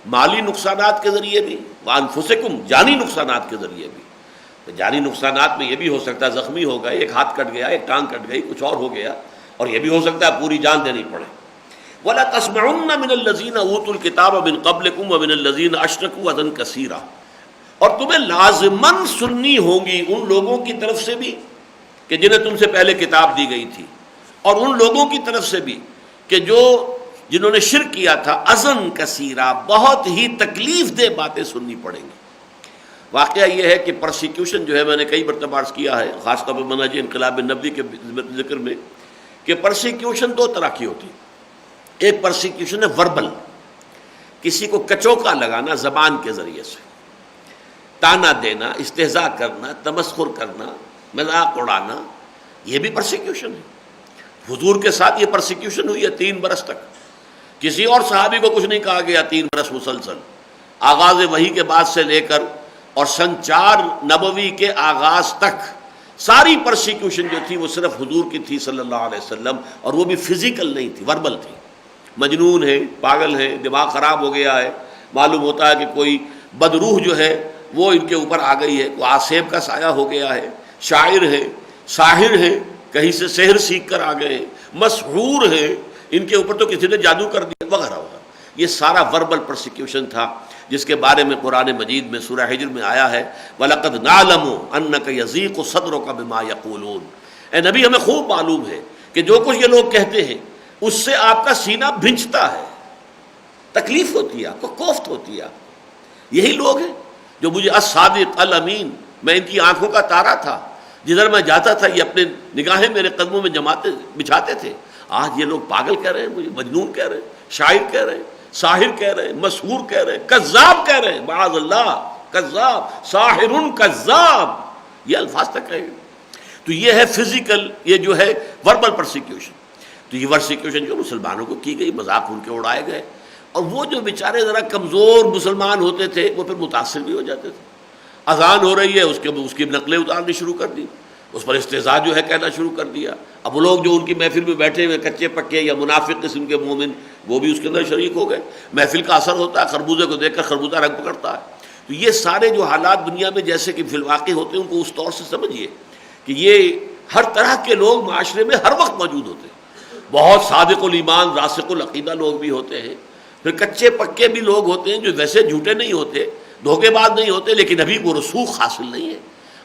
مالی نقصانات کے ذریعے بھی، وانفسکم، جانی نقصانات کے ذریعے بھی۔ تو جانی نقصانات میں یہ بھی ہو سکتا ہے زخمی ہو گئے، ایک ہاتھ کٹ گیا، ایک ٹانگ کٹ گئی، کچھ اور ہو گیا، اور یہ بھی ہو سکتا ہے پوری جان دینی پڑے۔ وَلَا تَسْمَعُنَّ مِنَ الَّذِينَ أُوتُوا الْكِتَابَ مِن قَبْلِكُمْ وَمِنَ الَّذِينَ أَشْرَكُوا أَذًى كَثِيرًا، اور تمہیں لازماً سننی ہوگی ان لوگوں کی طرف سے بھی کہ جنہیں تم سے پہلے کتاب دی گئی تھی، اور ان لوگوں کی طرف سے بھی کہ جنہوں نے شرک کیا تھا، اذًا کثیرا، بہت ہی تکلیف دہ باتیں سننی پڑیں گی۔ واقعہ یہ ہے کہ پرسیکیوشن جو ہے، میں نے کئی مرتبہ عرض کیا ہے، خاص طور پر منہج انقلاب نبوی کے ذکر میں، کہ پرسیکیوشن دو طرح کی ہوتی ہے۔ ایک پرسیکیوشن ہے وربل، کسی کو کچوکا لگانا زبان کے ذریعے سے، تانا دینا، استہزاء کرنا، تمسخر کرنا، مذاق اڑانا، یہ بھی پرسیکیوشن ہے۔ حضور کے ساتھ یہ پرسیکیوشن ہوئی ہے 3 برس تک، کسی اور صحابی کو کچھ نہیں کہا گیا 3 برس مسلسل، آغاز وحی کے بعد سے لے کر اور سن 4 نبوی کے آغاز تک ساری پرسیکیوشن جو تھی وہ صرف حضور کی تھی صلی اللہ علیہ وسلم، اور وہ بھی فزیکل نہیں تھی، وربل تھی۔ مجنون ہے، پاگل ہے، دماغ خراب ہو گیا ہے، معلوم ہوتا ہے کہ کوئی بدروح جو ہے وہ ان کے اوپر آ گئی ہے، کوئی آسیب کا سایہ ہو گیا ہے، شاعر ہے، ساحر ہے، کہیں سے سحر سیکھ کر آ گئے، مسحور ہے، ان کے اوپر تو کسی نے جادو کر دیا وغیرہ وغیرہ۔ یہ سارا وربل پرسیکیوشن تھا، جس کے بارے میں قرآن مجید میں سورہ حجر میں آیا ہے، وَلَقَدْ نَعْلَمُ أَنَّكَ يَضِيقُ صَدْرُكَ بِمَا يَقُولُونَ۔ اے نبی، ہمیں خوب معلوم ہے کہ جو کچھ یہ لوگ کہتے ہیں اس سے آپ کا سینہ بھنجتا ہے، تکلیف ہوتی ہے، آپ کو کوفت ہوتی ہے۔ یہی لوگ ہیں جو مجھے الصادق الامین، میں ان کی آنکھوں کا تارا تھا، جدھر میں جاتا تھا یہ اپنے نگاہیں میرے قدموں میں بچھاتے تھے۔ آج یہ لوگ پاگل کہہ رہے ہیں، مجھے مجنون کہہ رہے ہیں، شاعر کہہ رہے ہیں، ساحر کہہ رہے ہیں، مسحور کہہ رہے ہیں، کذاب کہہ رہے ہیں، معاذ اللہ، کذاب، ساحر کذاب، یہ الفاظ تک کہیں۔ تو یہ ہے فزیکل، یہ جو ہے وربل پرسیکیوشن۔ تو یہ پرسیکیوشن جو مسلمانوں کو کی گئی، مذاق ان کے اڑائے گئے، اور وہ جو بیچارے ذرا کمزور مسلمان ہوتے تھے وہ پھر متاثر بھی ہو جاتے تھے۔ اذان ہو رہی ہے، اس کی نقلیں اتارنی شروع کر دی، اس پر استہزاء جو ہے کہنا شروع کر دیا۔ اب وہ لوگ جو ان کی محفل میں بیٹھے ہوئے کچے پکے یا منافق قسم کے مومن، وہ بھی اس کے اندر شریک ہو گئے۔ محفل کا اثر ہوتا ہے، خربوزے کو دیکھ کر خربوزہ رنگ پکڑتا ہے۔ تو یہ سارے جو حالات دنیا میں جیسے کہ فی الواقع ہوتے ہیں، ان کو اس طور سے سمجھیے کہ یہ ہر طرح کے لوگ معاشرے میں ہر وقت موجود ہوتے ہیں۔ بہت صادق الایمان، راسخ العقیدہ لوگ بھی ہوتے ہیں، پھر کچے پکے بھی لوگ ہوتے ہیں جو ویسے جھوٹے نہیں ہوتے، دھوکے باز نہیں ہوتے، لیکن ابھی وہ رسوخ حاصل نہیں ہے،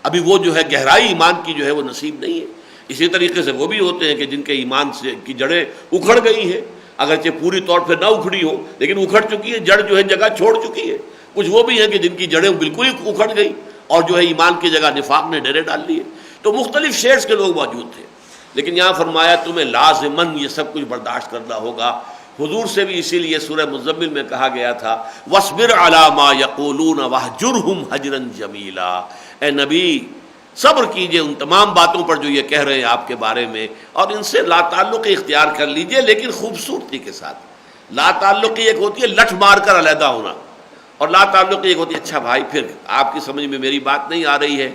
ابھی وہ جو ہے گہرائی ایمان کی جو ہے وہ نصیب نہیں ہے۔ اسی طریقے سے وہ بھی ہوتے ہیں کہ جن کے ایمان سے کی جڑیں اکھڑ گئی ہیں، اگرچہ پوری طور پہ نہ اکھڑی ہو لیکن اکھڑ چکی ہے، جڑ جو ہے جگہ چھوڑ چکی ہے۔ کچھ وہ بھی ہیں کہ جن کی جڑیں بالکل ہی اکھڑ گئی اور جو ہے ایمان کی جگہ نفاق نے ڈیرے ڈال لیے۔ تو مختلف شیڈز کے لوگ موجود تھے، لیکن یہاں فرمایا تمہیں لازماً یہ سب کچھ برداشت کرنا ہوگا۔ حضور سے بھی اسی لیے سورہ مزمل میں کہا گیا تھا، وَاصْبِرْ عَلَىٰ مَا يَقُولُونَ وَاهْجُرْهُمْ هَجْرًا جَمِيلًا۔ اے نبی، صبر کیجئے ان تمام باتوں پر جو یہ کہہ رہے ہیں آپ کے بارے میں، اور ان سے لا تعلقی اختیار کر لیجئے، لیکن خوبصورتی کے ساتھ۔ لا تعلقی ایک ہوتی ہے لٹھ مار کر علیحدہ ہونا، اور لا تعلق ایک ہوتی ہے اچھا بھائی پھر آپ کی سمجھ میں میری بات نہیں آ رہی ہے،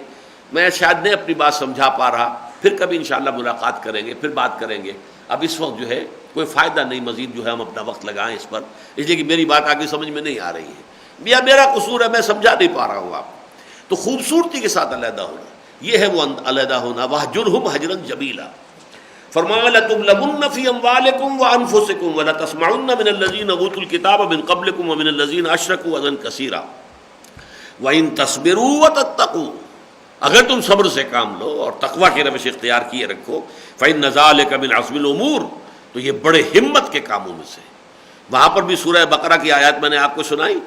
میں شاید نہیں اپنی بات سمجھا پا رہا، پھر کبھی انشاءاللہ ملاقات کریں گے، پھر بات کریں گے، اب اس وقت جو ہے کوئی فائدہ نہیں مزید جو ہے ہم اپنا وقت لگائیں اس پر، اس لیے کہ میری بات آپ کی سمجھ میں نہیں آ رہی ہے یا میرا قصور ہے، میں سمجھا نہیں پا رہا ہوں آپ تو خوبصورتی کے ساتھ علیحدہ ہونا، یہ ہے وہ علیحدہ ہونا، وَاهْجُرْهُمْ هَجْرًا جَمِيلًا۔ فرمایا لَتُبْلَوُنَّ فِي أَمْوَالِكُمْ وَأَنفُسِكُمْ وَلَتَسْمَعُنَّ مِنَ الَّذِينَ أُوتُوا الْكِتَابَ مِنْ قَبْلِكُمْ وَمِنَ الَّذِينَ أَشْرَكُوا أَذًى كَثِيرًا وَإِن تَصْبِرُوا وَتَتَّقُوا، اگر تم صبر سے کام لو اور تقوی کی روش اختیار کیے رکھو، فَإِنَّ ذَلِكَ مِنْ عَزْمِ الْأُمُورِ، تو یہ بڑے ہمت کے کاموں میں سے۔ وہاں پر بھی سورہ بقرہ کی آیات میں نے آپ کو سنائی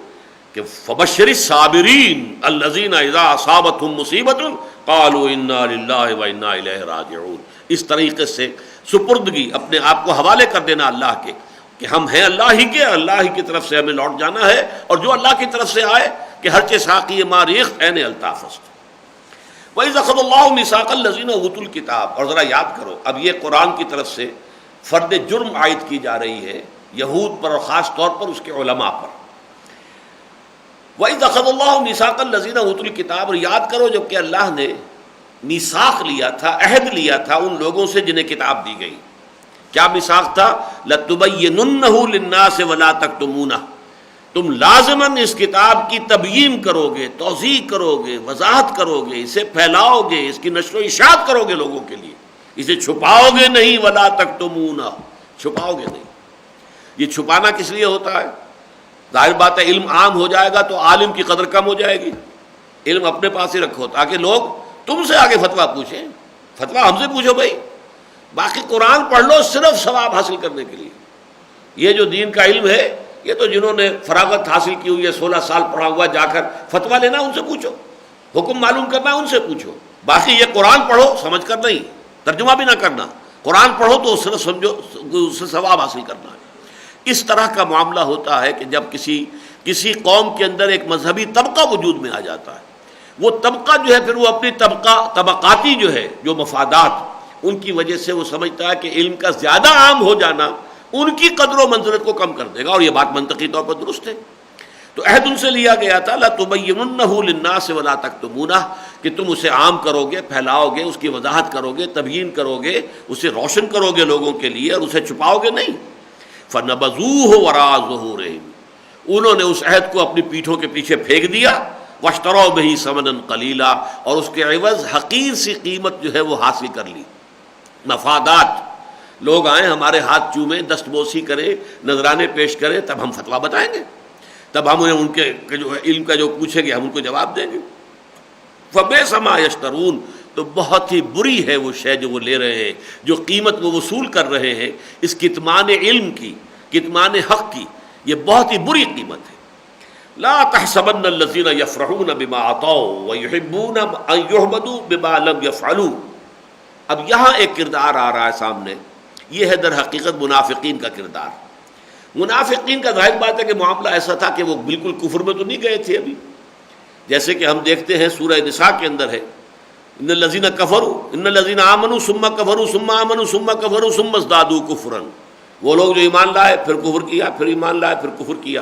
کہ فَبَشِّرِ الصَّابِرِينَ الَّذِينَ إِذَا أَصَابَتْهُمْ مُصِيبَةٌ قَالُوا إِنَّا لِلَّهِ وَإِنَّا إِلَيْهِ رَاجِعُونَ، اس طریقے سے سپردگی اپنے آپ کو حوالے کر دینا اللہ کے کہ ہم ہیں اللہ ہی کے، اللہ ہی کی طرف سے ہمیں لوٹ جانا ہے، اور جو اللہ کی طرف سے آئے کہ ہر چیز ساقی ماریخ عین الطاف است۔ وَإِذْ أَخَذَ اللَّهُ مِيثَاقَ الَّذِينَ أُوتُوا الْكِتَابَ، اور ذرا یاد کرو اب یہ قرآن کی طرف سے فرد جرم عائد کی جا رہی ہے یہود پر اور خاص طور پر اس کے علماء پر۔ وَإِذْ أَخَذَ اللَّهُ مِيثَاقَ الَّذِينَ أُوتُوا الْكِتَابَ، اور یاد کرو جب کہ اللہ نے میثاق لیا تھا، عہد لیا تھا ان لوگوں سے جنہیں کتاب دی گئی۔ کیا میثاق تھا؟ لَتُبَيِّنُنَّهُ لِلنَّاسِ وَلَا تَكْتُمُونَهُ، تم لازماً اس کتاب کی تبیین کرو گے، توضیح کرو گے، وضاحت کرو گے، اسے پھیلاؤ گے، اس کی نشر و اشاعت کرو گے لوگوں کے لیے، اسے چھپاؤ گے نہیں، وَلَا تَكْتُمُونَهُ، چھپاؤ گے نہیں۔ یہ چھپانا کس لیے ہوتا ہے؟ ظاہر بات ہے علم عام ہو جائے گا تو عالم کی قدر کم ہو جائے گی، علم اپنے پاس ہی رکھو تاکہ لوگ تم سے آگے فتویٰ پوچھیں، فتویٰ ہم سے پوچھو بھائی، باقی قرآن پڑھ لو صرف ثواب حاصل کرنے کے لیے۔ یہ جو دین کا علم ہے یہ تو جنہوں نے فراغت حاصل کی ہوئی ہے، 16 سال پڑھا ہوا، جا کر فتویٰ لینا ان سے پوچھو، حکم معلوم کرنا ان سے پوچھو، باقی یہ قرآن پڑھو سمجھ کر نہیں، ترجمہ بھی نہ کرنا، قرآن پڑھو تو صرف سمجھو اس سے ثواب حاصل کرنا ہے۔ اس طرح کا معاملہ ہوتا ہے کہ جب کسی قوم کے اندر ایک مذہبی طبقہ وجود میں آ جاتا ہے، وہ طبقہ جو ہے پھر وہ اپنی طبقاتی جو ہے جو مفادات ان کی وجہ سے وہ سمجھتا ہے کہ علم کا زیادہ عام ہو جانا ان کی قدر و منزلت کو کم کر دے گا، اور یہ بات منطقی طور پر درست ہے۔ تو عہد ان سے لیا گیا تھا لَتُبَيِّنُنَّهُ لِلنَّاسِ وَلَا تَكْتُمُونَهُ، کہ تم اسے عام کرو گے، پھیلاؤ گے، اس کی وضاحت کرو گے، تبیین کرو گے، اسے روشن کرو گے لوگوں کے لیے، اور اسے چھپاؤ گے نہیں۔ فَنَبَذُوهُ وَرَاءَ ظُهُورِهِمْ، انہوں نے اس عہد کو اپنی پیٹھوں کے پیچھے پھینک دیا، وَاشْتَرَوْا بِهِ ثَمَنًا قَلِيلًا، اور اس کے عوض حقیر سی قیمت جو ہے وہ حاصل کر لی، مفادات۔ لوگ آئیں ہمارے ہاتھ چومیں، دستبوسی کریں، نذرانے پیش کریں، تب ہم فتویٰ بتائیں گے، تب ہم انہیں ان کے جو علم کا جو پوچھیں گے ہم ان کو جواب دیں گے۔ فَبِئْسَ مَا يَشْتَرُونَ، تو بہت ہی بری ہے وہ شے جو وہ لے رہے ہیں، جو قیمت وہ وصول کر رہے ہیں اس کتمان علم کی، کتمان حق کی، یہ بہت ہی بری قیمت ہے۔ لا تحسبن الذين يفرحون بما عطوا ويحبون ان يحمدوا بما لم يفعلوا، اب یہاں ایک کردار آ رہا ہے سامنے، یہ ہے در حقیقت منافقین کا کردار۔ منافقین کا ظاہر بات ہے کہ معاملہ ایسا تھا کہ وہ بالکل کفر میں تو نہیں گئے تھے ابھی، جیسے کہ ہم دیکھتے ہیں سورہ نساء کے اندر ہے ان الذین کفروا ان الذین آمنوا ثم کفروا ثم آمنوا ثم کفروا ثم ازدادوا کفرا، وہ لوگ جو ایمان لائے پھر کفر کیا، پھر ایمان لائے پھر کفر کیا،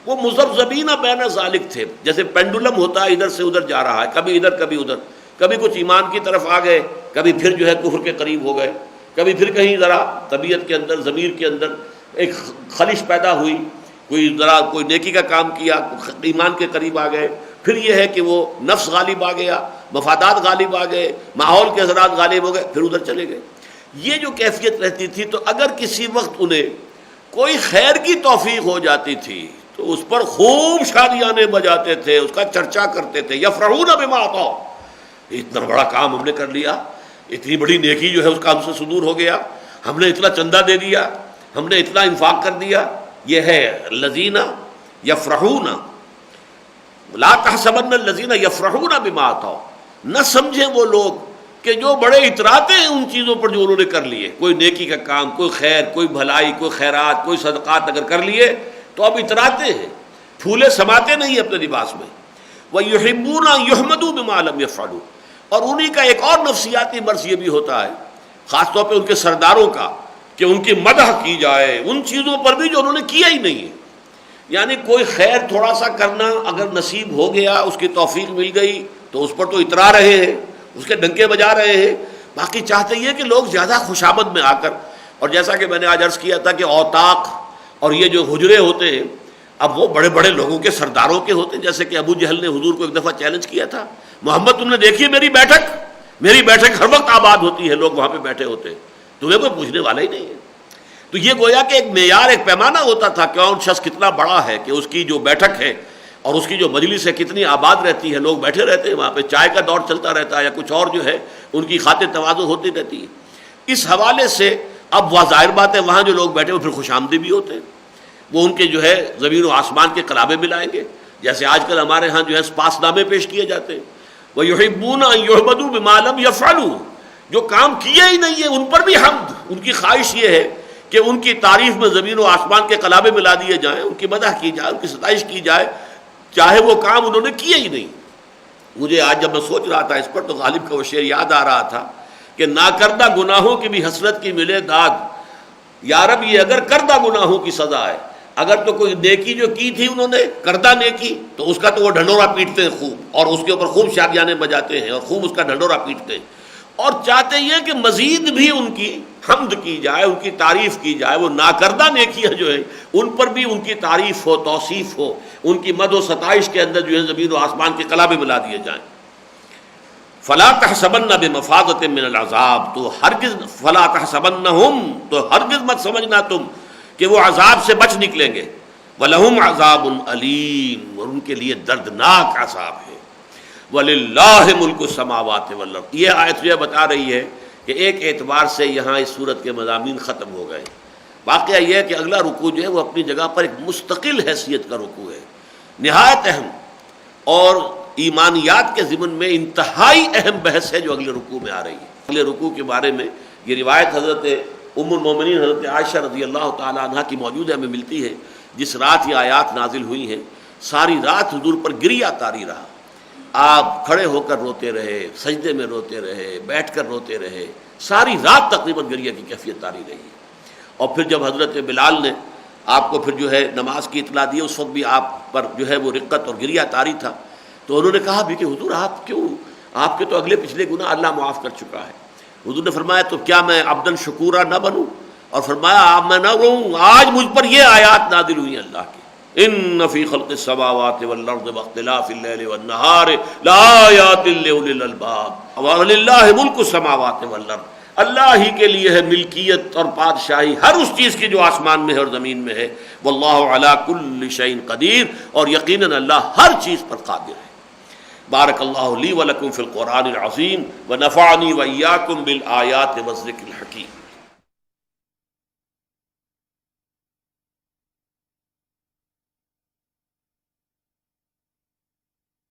وہ مذبذبین بین ذالک تھے، جیسے پینڈولم ہوتا ہے ادھر سے ادھر جا رہا ہے، کبھی ادھر کبھی ادھر، کبھی کچھ ایمان کی طرف آ گئے، کبھی پھر جو ہے کفر کے قریب ہو گئے، کبھی پھر کہیں ذرا طبیعت کے اندر ضمیر کے اندر ایک خلش پیدا ہوئی، کوئی نیکی کا کام کیا، ایمان کے قریب آ گئے، پھر یہ ہے کہ وہ نفس غالب آ گیا، مفادات غالب آ گئے، ماحول کے اثرات غالب ہو گئے، پھر ادھر چلے گئے۔ یہ جو کیفیت رہتی تھی، تو اگر کسی وقت انہیں کوئی خیر کی توفیق ہو جاتی تھی تو اس پر خوب شادیانے بجاتے تھے، اس کا چرچا کرتے تھے، یفرحون بما عطوا، اتنا بڑا کام ہم نے کر لیا، اتنی بڑی نیکی جو ہے اس کا ہم سے صدور ہو گیا، ہم نے اتنا چندہ دے دیا، ہم نے اتنا انفاق کر دیا۔ یہ ہے الذین یفرحون، لا تحسبن الذین یفرحون بما عطوا، نہ سمجھیں وہ لوگ کہ جو بڑے اتراتے ہیں ان چیزوں پر جو انہوں نے کر لیے، کوئی نیکی کا کام، کوئی خیر، کوئی بھلائی، کوئی خیرات، کوئی صدقات اگر کر لیے تو اب اتراتے ہیں، پھولے سماتے نہیں اپنے لباس میں۔ وَيُحِبُّونَ أَن يُحْمَدُوا بِمَا لَمْ يَفْعَلُوا، اور انہی کا ایک اور نفسیاتی مرض یہ بھی ہوتا ہے، خاص طور پہ ان کے سرداروں کا، کہ ان کی مدح کی جائے ان چیزوں پر بھی جو انہوں نے کیا ہی نہیں ہے۔ یعنی کوئی خیر تھوڑا سا کرنا اگر نصیب ہو گیا، اس کی توفیق مل گئی تو اس پر تو اترا رہے ہیں، اس کے ڈنکے بجا رہے ہیں. باقی چاہتے یہ کہ لوگ زیادہ خوشامد میں آ کر، اور جیسا کہ میں نے آج عرض کیا تھا کہ اوطاق اور یہ جو حجرے ہوتے ہیں اب وہ بڑے بڑے لوگوں کے سرداروں کے ہوتے ہیں. جیسے کہ ابو جہل نے حضور کو ایک دفعہ چیلنج کیا تھا، محمد تم نے دیکھی ہے میری بیٹھک ہر وقت آباد ہوتی ہے، لوگ وہاں پہ بیٹھے ہوتے ہیں، تمہیں کوئی پوچھنے والا ہی نہیں ہے. تو یہ گویا کہ ایک معیار، ایک پیمانہ ہوتا تھا کہ کون شخص کتنا بڑا ہے، کہ اس کی جو بیٹھک ہے اور اس کی جو مجلس ہے کتنی آباد رہتی ہے، لوگ بیٹھے رہتے ہیں وہاں پہ، چائے کا دور چلتا رہتا ہے یا کچھ اور جو ہے ان کی خاطر تواضع ہوتی رہتی ہے. اس حوالے سے اب وہ ظاہر بات ہے وہاں جو لوگ بیٹھے وہ پھر خوش آمدی بھی ہوتے ہیں، وہ ان کے جو ہے زمین و آسمان کے قلابے ملائیں گے. جیسے آج کل ہمارے ہاں جو ہے پاس نامے پیش کیے جاتے ہیں، وَيُحِبُّونَ أَن يُحْمَدُوا بِمَا لَمْ يَفْعَلُوا، جو کام کیے ہی نہیں ہیں ان پر بھی حمد، ان کی خواہش یہ ہے کہ ان کی تعریف میں زمین و آسمان کے قلابے ملا دیے جائیں، ان کی مدح کی جائے، ان کی ستائش کی جائے، چاہے وہ کام انہوں نے کیے ہی نہیں. مجھے آج جب میں سوچ رہا تھا اس پر تو غالب کا وہ شعر یاد آ رہا تھا کہ ناکردہ گناہوں کی بھی حسرت کی ملے داد، یا رب یہ اگر کردہ گناہوں کی سزا ہے. اگر تو کوئی نیکی جو کی تھی انہوں نے کردہ نیکی تو اس کا تو وہ ڈھنڈورا پیٹتے ہیں خوب، اور اس کے اوپر خوب شادیانے بجاتے ہیں اور خوب اس کا ڈھنڈورا پیٹتے ہیں، اور چاہتے یہ کہ مزید بھی ان کی حمد کی جائے، ان کی تعریف کی جائے. وہ ناکردہ نیکیاں جو ہیں ان پر بھی ان کی تعریف ہو، توصیف ہو، ان کی مدح و ستائش کے اندر جو ہے زمین و آسمان کے قلابے ملا دیے جائیں. فلا تحسبن بمفازۃ من العذاب، تو ہرگز فلا تحسبنہم، تو ہرگز مت سمجھنا تم کہ وہ عذاب سے بچ نکلیں گے. وَلَهُمْ عَذَابٌ أَلِيمٌ، اور ان کے لیے دردناک عذاب ہے. وَلِلَّهِ مُلْكُ السَّمَاوَاتِ وَالْأَرْضِ، یہ آیت یہ بتا رہی ہے کہ ایک اعتبار سے یہاں اس صورت کے مضامین ختم ہو گئے. واقعہ یہ ہے کہ اگلا رکوع جو ہے وہ اپنی جگہ پر ایک مستقل حیثیت کا رکوع ہے، نہایت اہم، اور ایمانیات کے ضمن میں انتہائی اہم بحث ہے جو اگلے رکوع میں آ رہی ہے. اگلے رکوع کے بارے میں یہ روایت حضرت ام المومنین حضرت عائشہ رضی اللہ تعالی عنہ کی موجود ہے، ہمیں ملتی ہے. جس رات یہ آیات نازل ہوئی ہیں ساری رات حضور پر گریہ طاری رہا. آپ کھڑے ہو کر روتے رہے، سجدے میں روتے رہے، بیٹھ کر روتے رہے، ساری رات تقریباً گریہ کی کیفیت طاری رہی. اور پھر جب حضرت بلال نے آپ کو پھر جو ہے نماز کی اطلاع دی، اس وقت بھی آپ پر جو ہے وہ رقت اور گریہ طاری تھا. تو انہوں نے کہا بھی کہ حضور آپ کیوں، آپ کے تو اگلے پچھلے گناہ اللہ معاف کر چکا ہے. حضور نے فرمایا تو کیا میں عبدن شکورا نہ بنوں، اور فرمایا آپ میں نہ رہوں، آج مجھ پر یہ آیات نازل ہوئی ہیں اللہ کی، ان فی خلق السماوات والارض واختلاف اللیل والنہار لآیات لأولی الالباب وللہ ملک السماوات والارض. اللہ ہی کے لیے ہے ملکیت اور بادشاہی ہر اس چیز کی جو آسمان میں ہے اور زمین میں ہے. واللہ علی کل شیء قدیر، اور یقیناً اللہ ہر چیز پر قادر ہے. بارک اللہ لی ولکم فی القرآن العظیم ونفعنی وإیاکم بالآیات والذکر الحکیم.